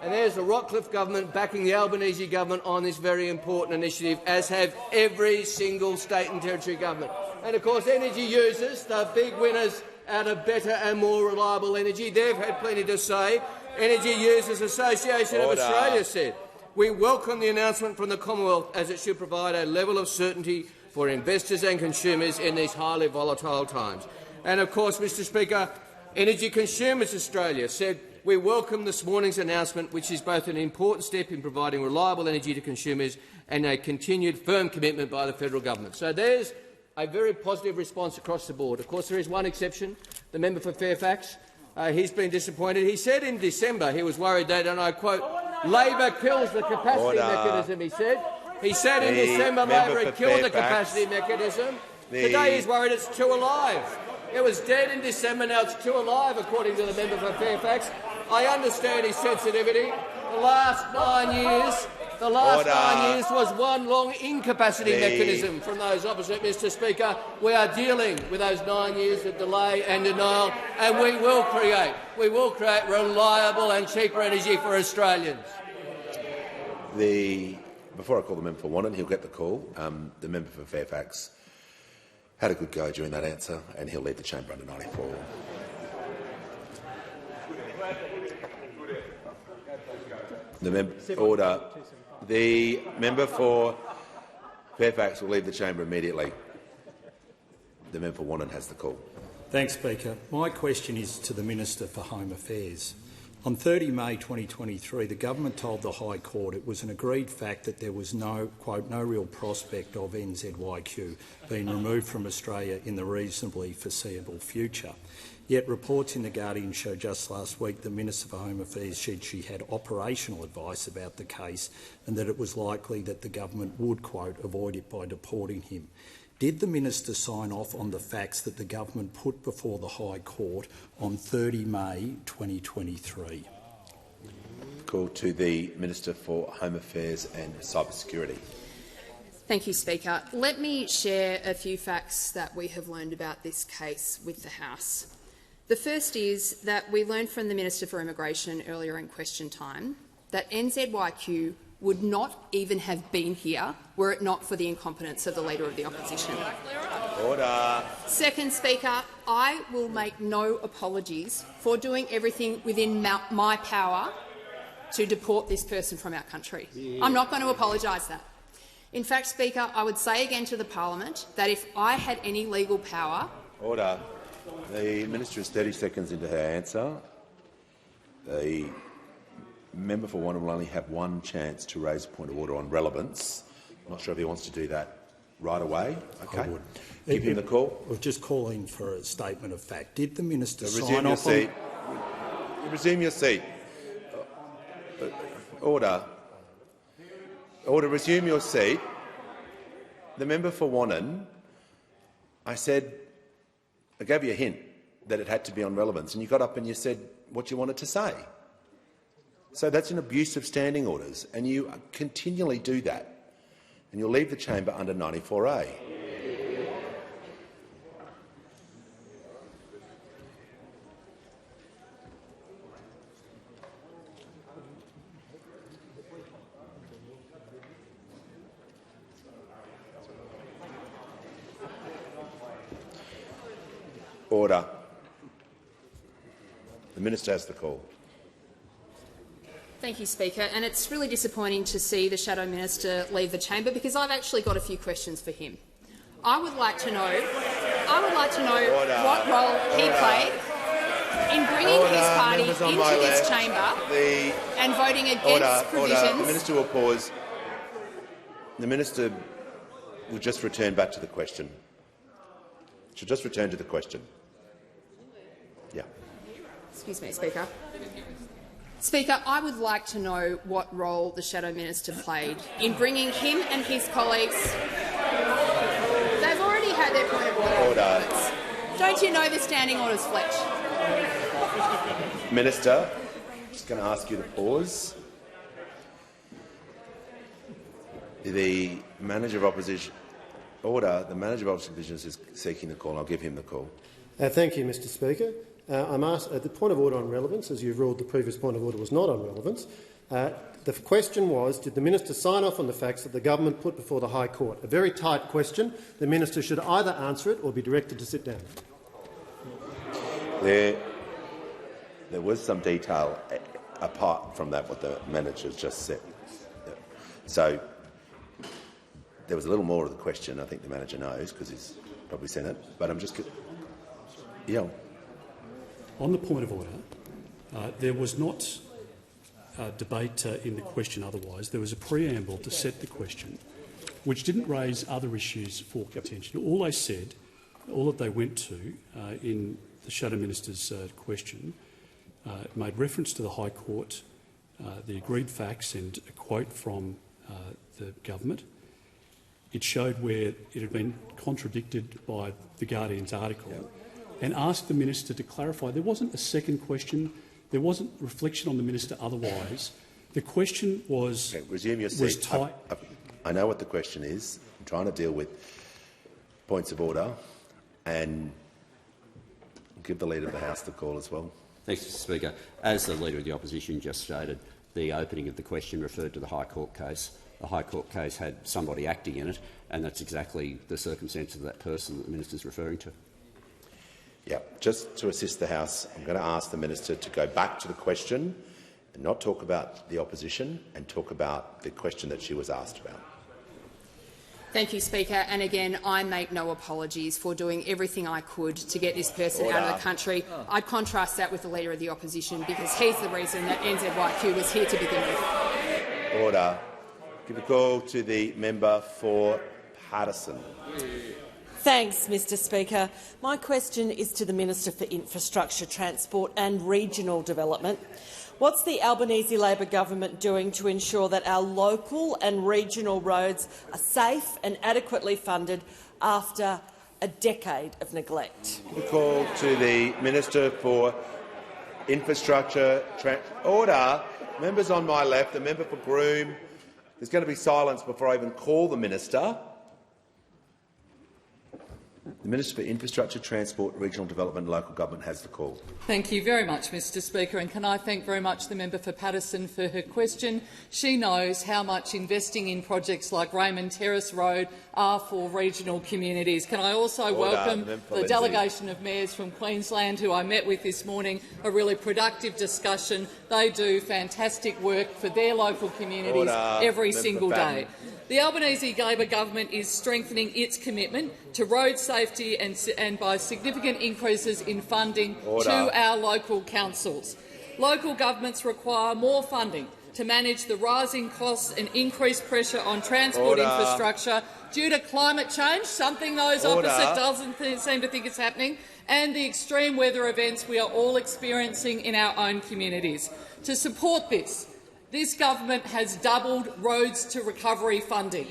And there's the Rockcliffe government backing the Albanese government on this very important initiative, as have every single state and territory government. And of course, energy users, the big winners out of better and more reliable energy, they've had plenty to say. Energy Users Association of Australia said, "We welcome the announcement from the Commonwealth as it should provide a level of certainty for investors and consumers in these highly volatile times." And of course, Mr Speaker, Energy Consumers Australia said, "We welcome this morning's announcement, which is both an important step in providing reliable energy to consumers and a continued firm commitment by the federal government." So there's a very positive response across the board. Of course, there is one exception, the member for Fairfax. He's been disappointed. He said in December he was worried that, and I quote, "Labor kills the capacity mechanism," he said. He said in December Labor had killed the capacity mechanism. Today he's worried it's too alive. It was dead in December, now it's too alive, according to the member for Fairfax. I understand his sensitivity. The last 9 years was one long incapacity mechanism from those opposite, Mr Speaker. We are dealing with those 9 years of delay and denial, and we will create reliable and cheaper energy for Australians. Before I call the member for Wannon, he'll get the call. The member for Fairfax had a good go during that answer, and he'll lead the chamber under 94. The member for Fairfax will leave the chamber immediately. The member for Wannon has the call. Thanks, Speaker. My question is to the Minister for Home Affairs. On 30 May 2023, the government told the High Court it was an agreed fact that there was no real prospect of NZYQ being removed from Australia in the reasonably foreseeable future. Yet reports in The Guardian showed just last week the Minister for Home Affairs said she had operational advice about the case and that it was likely that the government would, quote, avoid it by deporting him. Did the minister sign off on the facts that the government put before the High Court on 30 May 2023? Call to the Minister for Home Affairs and Cybersecurity. Thank you, Speaker. Let me share a few facts that we have learned about this case with the House. The first is that we learned from the Minister for Immigration earlier in question time that NZYQ would not even have been here were it not for the incompetence of the Leader of the Opposition. Order. Second, Speaker, I will make no apologies for doing everything within my power to deport this person from our country. I'm not going to apologise that. In fact, Speaker, I would say again to the parliament that if I had any legal power The minister is 30 seconds into her answer. The member for Wannon will only have one chance to raise a point of order on relevance. I'm not sure if he wants to do that right away. Okay. I would. Give him the call. We're just calling for a statement of fact. Did the minister So sign off on... Resume your seat. Order. Order. Resume your seat. The member for Wannon, I gave you a hint that it had to be on relevance, and you got up and you said what you wanted to say. So that's an abuse of standing orders, and you continually do that, and you'll leave the chamber under 94A. Order. The minister has the call. Thank you, Speaker. And it's really disappointing to see the Shadow Minister leave the chamber, because I've actually got a few questions for him. I would like to know what role he played in bringing his party into this chamber and voting against provisions. The minister will pause. The minister will just return back to the question. She'll just return to the question. Yeah. Excuse me, Speaker. Speaker, I would like to know what role the Shadow Minister played in bringing him and his colleagues. They've already had their point of order. Don't you know the standing orders, Fletch? Minister, just going to ask you to pause. The Manager of Opposition. Order. The Manager of Opposition is seeking the call. I'll give him the call. Thank you, Mr Speaker. I'm asked the point of order on relevance, as you've ruled the previous point of order was not on relevance. The question was, did the minister sign off on the facts that the government put before the High Court? A very tight question. The minister should either answer it or be directed to sit down. There was some detail apart from that, what the manager just said. So there was a little more of the question. I think the manager knows because he's probably seen it. But I'm just... Yeah. On the point of order, there was not debate in the question otherwise. There was a preamble to set the question, which didn't raise other issues for contention. All they said, all that they went to in the Shadow Minister's question, made reference to the High Court, the agreed facts and a quote from the government. It showed where it had been contradicted by the Guardian's article and asked the minister to clarify. There wasn't a second question. There wasn't reflection on the minister otherwise. The question was... Okay, resume your seat. I know what the question is. I'm trying to deal with points of order and give the Leader of the House the call as well. Thanks, Mr Speaker. As the Leader of the Opposition just stated, the opening of the question referred to the High Court case. The High Court case had somebody acting in it, and that's exactly the circumstance of that person that the minister is referring to. Yeah, just to assist the House, I'm going to ask the minister to go back to the question and not talk about the opposition and talk about the question that she was asked about. Thank you, Speaker. And again, I make no apologies for doing everything I could to get this person out of the country. I'd contrast that with the Leader of the Opposition because he's the reason that NZYQ was here to begin with. Order. Give a call to the member for Paterson. Thanks, Mr Speaker. My question is to the Minister for Infrastructure, Transport and Regional Development. What's the Albanese Labor government doing to ensure that our local and regional roads are safe and adequately funded after a decade of neglect? Give a call to the Minister for Infrastructure. Order. Members on my left, the member for Groom. There's going to be silence before I even call the minister. The Minister for Infrastructure, Transport, Regional Development and Local Government has the call. Thank you very much, Mr Speaker, and can I thank very much the member for Paterson for her question. She knows how much investing in projects like Raymond Terrace Road are for regional communities. Can I also welcome the delegation of mayors from Queensland who I met with this morning, a really productive discussion. They do fantastic work for their local communities every single day. The Albanese Labor government is strengthening its commitment to road safety and by significant increases in funding to our local councils. Local governments require more funding to manage the rising costs and increased pressure on transport infrastructure due to climate change, something those opposite doesn't seem to think is happening, and the extreme weather events we are all experiencing in our own communities. To support this, this government has doubled Roads to Recovery funding.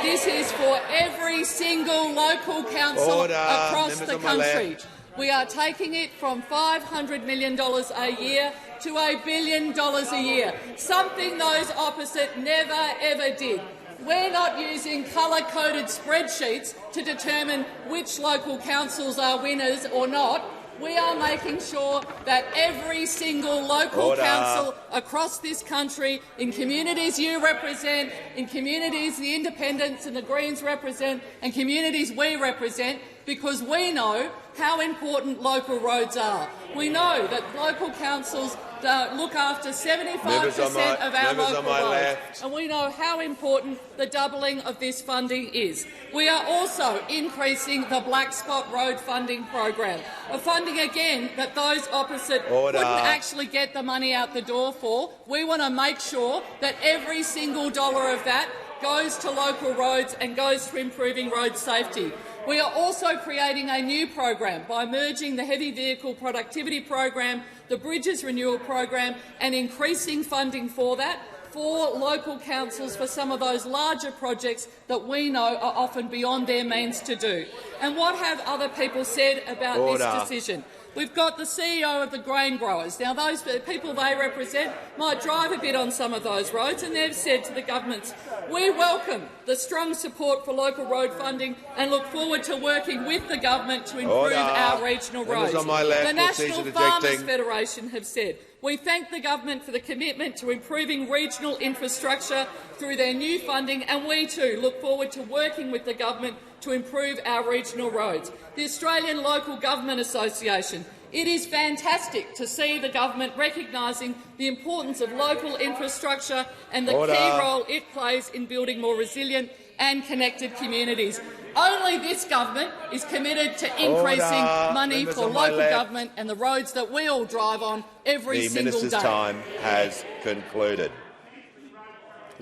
This is for every single local council across the country. We are taking it from $500 million a year to $1 billion a year, something those opposite never ever did. We're not using colour-coded spreadsheets to determine which local councils are winners or not. We are making sure that every single local council across this country, in communities you represent, in communities the Independents and the Greens represent, and communities we represent, because we know how important local roads are. We know that local councils look after 75% of our local roads, and we know how important the doubling of this funding is. We are also increasing the Black Spot Road funding program, a funding again that those opposite couldn't actually get the money out the door for. We want to make sure that every single dollar of that goes to local roads and goes to improving road safety. We are also creating a new program by merging the Heavy Vehicle Productivity Program, the Bridges Renewal Program, and increasing funding for that for local councils for some of those larger projects that we know are often beyond their means to do. And what have other people said about this decision? We've got the CEO of the grain growers. Now, those people they represent might drive a bit on some of those roads, and they've said to the governments, we welcome the strong support for local road funding and look forward to working with the government to improve our regional roads. The National Farmers Federation have said, we thank the government for the commitment to improving regional infrastructure through their new funding, and we too look forward to working with the government to improve our regional roads. The Australian Local Government Association. It is fantastic to see the government recognising the importance of local infrastructure and the key role it plays in building more resilient and connected communities. Only this government is committed to increasing money for local government and the roads that we all drive on every single day. The minister's time has concluded.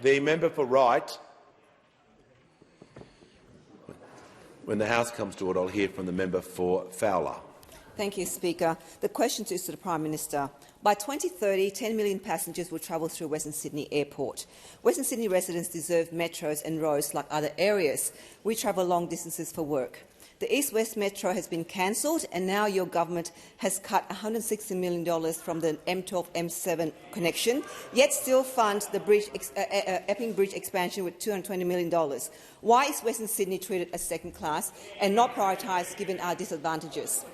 The member for Wright. When the House comes to order, I'll hear from the member for Fowler. Thank you, Speaker. The question is to the Prime Minister. By 2030, 10 million passengers will travel through Western Sydney Airport. Western Sydney residents deserve metros and roads like other areas. We travel long distances for work. The East-West Metro has been cancelled, and now your government has cut $160 million from the M12-M7 connection, yet still funds the Epping Bridge expansion with $220 million. Why is Western Sydney treated as second class and not prioritised given our disadvantages?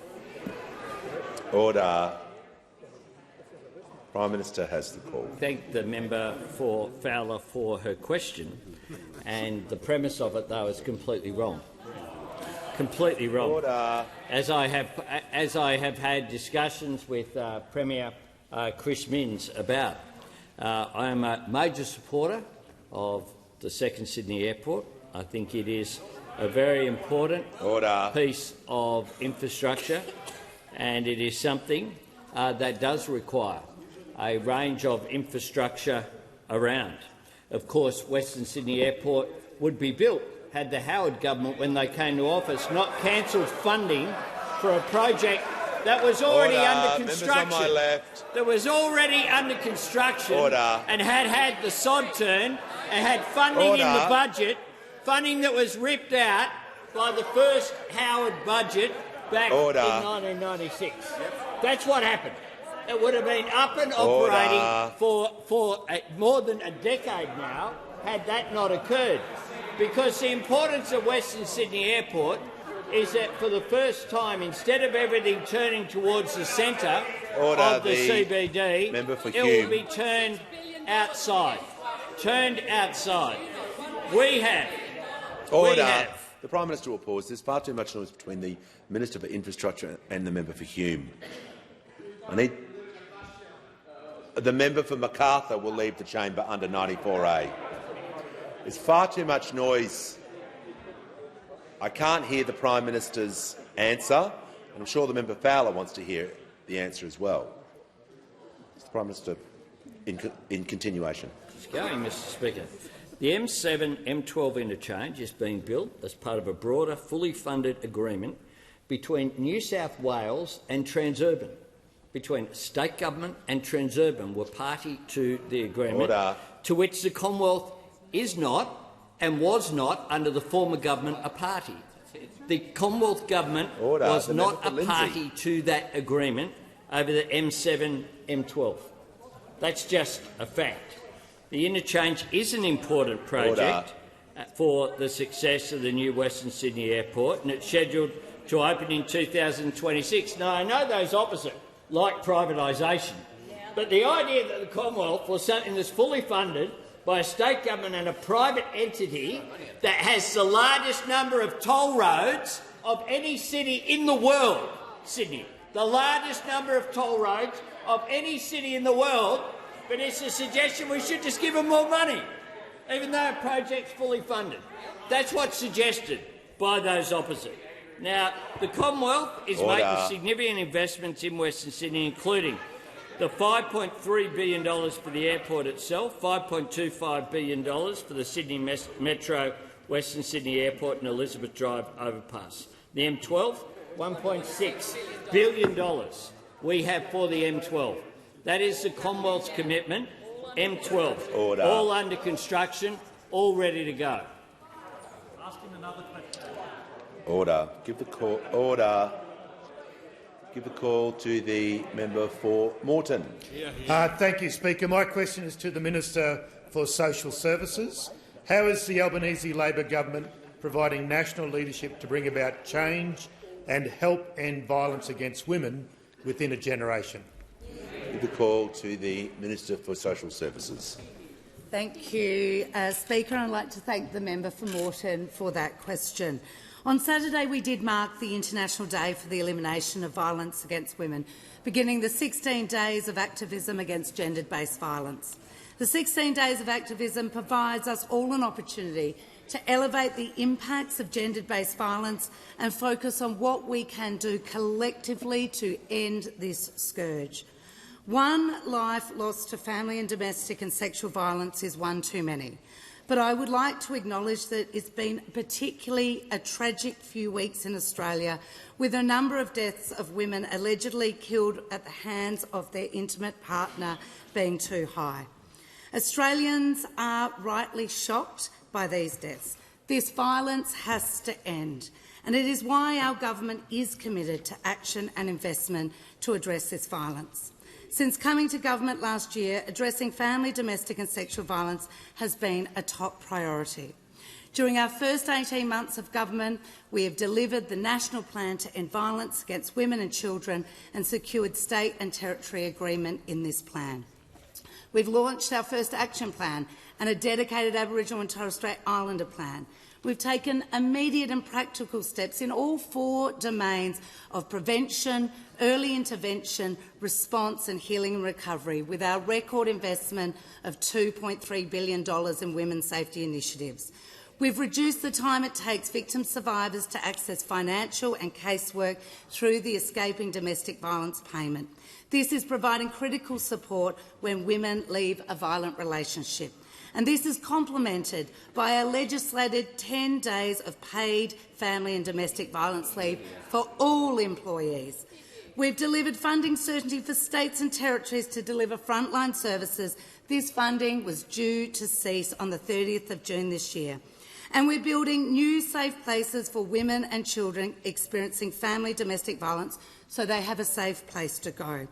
Order. Prime Minister has the call. Thank the member for Fowler for her question, and the premise of it, though, is completely wrong. Completely wrong. Order. As I have had discussions with Premier Chris Minns about, I am a major supporter of the second Sydney Airport. I think it is a very important piece of infrastructure, and it is something that does require a range of infrastructure around. Of course, Western Sydney Airport would be built had the Howard government, when they came to office, not cancelled funding for a project that was already under construction. That was already under construction and had the sod turn and had funding in the budget, funding that was ripped out by the first Howard budget back in 1996. That's what happened. It would have been up and operating for more than a decade now had that not occurred. Because the importance of Western Sydney Airport is that for the first time, instead of everything turning towards the centre of the CBD, it will be turned outside. Turned outside. We have. The Prime Minister will pause. There's far too much noise between the Minister for Infrastructure and the member for Hume. The member for Macarthur will leave the chamber under 94A. There's far too much noise. I can't hear the Prime Minister's answer, and I'm sure the member Fowler wants to hear the answer as well. Mr. Prime Minister, in continuation. Just going, Mr. Speaker. The M7-M12 interchange is being built as part of a broader, fully funded agreement between New South Wales and Transurban. Between state government and Transurban were party to the agreement, to which the Commonwealth is not and was not under the former government a party. The Commonwealth government was not a party to that agreement over the M7-M12. That's just a fact. The interchange is an important project for the success of the new Western Sydney Airport, and it's scheduled to open in 2026. Now, I know those opposite like privatisation, but the idea that the Commonwealth was something that's fully funded by a state government and a private entity that has the largest number of toll roads of any city in the world, Sydney, the largest number of toll roads of any city in the world, but it's a suggestion we should just give them more money, even though a project's fully funded. That's what's suggested by those opposite. Now, the Commonwealth is making significant investments in Western Sydney, including the $5.3 billion for the airport itself, $5.25 billion for the Sydney Metro, Western Sydney Airport and Elizabeth Drive overpass. The M12, $1.6 billion we have for the M12. That is the Commonwealth's commitment. M12, all under construction, all ready to go. Order. Give the call. Order. Give the call to the member for Moreton. Thank you, Speaker. My question is to the Minister for Social Services. How is the Albanese Labor government providing national leadership to bring about change and help end violence against women within a generation? Give the call to the Minister for Social Services. Thank you, Speaker. I'd like to thank the member for Moreton for that question. On Saturday, we did mark the International Day for the Elimination of Violence Against Women, beginning the 16 days of activism against gender-based violence. The 16 days of activism provides us all an opportunity to elevate the impacts of gender-based violence and focus on what we can do collectively to end this scourge. One life lost to family and domestic and sexual violence is one too many. But I would like to acknowledge that it's been particularly a tragic few weeks in Australia, with a number of deaths of women allegedly killed at the hands of their intimate partner being too high. Australians are rightly shocked by these deaths. This violence has to end, and it is why our government is committed to action and investment to address this violence. Since coming to government last year, addressing family, domestic and sexual violence has been a top priority. During our first 18 months of government, we have delivered the National Plan to End Violence Against Women and Children and secured state and territory agreement in this plan. We've launched our first action plan and a dedicated Aboriginal and Torres Strait Islander plan. We've taken immediate and practical steps in all 4 domains of prevention, early intervention, response and healing and recovery, with our record investment of $2.3 billion in women's safety initiatives. We've reduced the time it takes victim survivors to access financial and casework through the Escaping Domestic Violence Payment. This is providing critical support when women leave a violent relationship. And this is complemented by a legislated 10 days of paid family and domestic violence leave for all employees. We've delivered funding certainty for states and territories to deliver frontline services. This funding was due to cease on the 30th of June this year. And we're building new safe places for women and children experiencing family domestic violence so they have a safe place to go.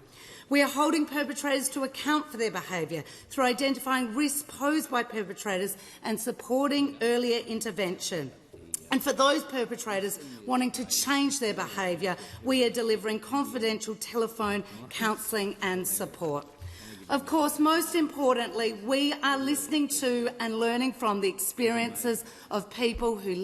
We are holding perpetrators to account for their behaviour through identifying risks posed by perpetrators and supporting earlier intervention. And for those perpetrators wanting to change their behaviour, we are delivering confidential telephone counselling and support. Of course, most importantly, we are listening to and learning from the experiences of people who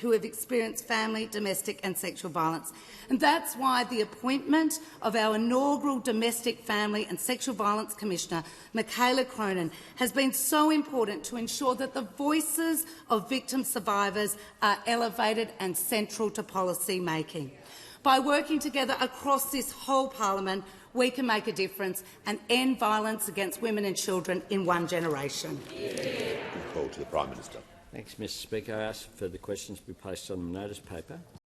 who have experienced family, domestic and sexual violence. And that's why the appointment of our inaugural Domestic, Family and Sexual Violence Commissioner, Michaela Cronin, has been so important to ensure that the voices of victim survivors are elevated and central to policy making. By working together across this whole parliament, we can make a difference and end violence against women and children in one generation. Call to the Prime Minister. Thanks, Mr Speaker. I ask for the questions to be placed on the notice paper.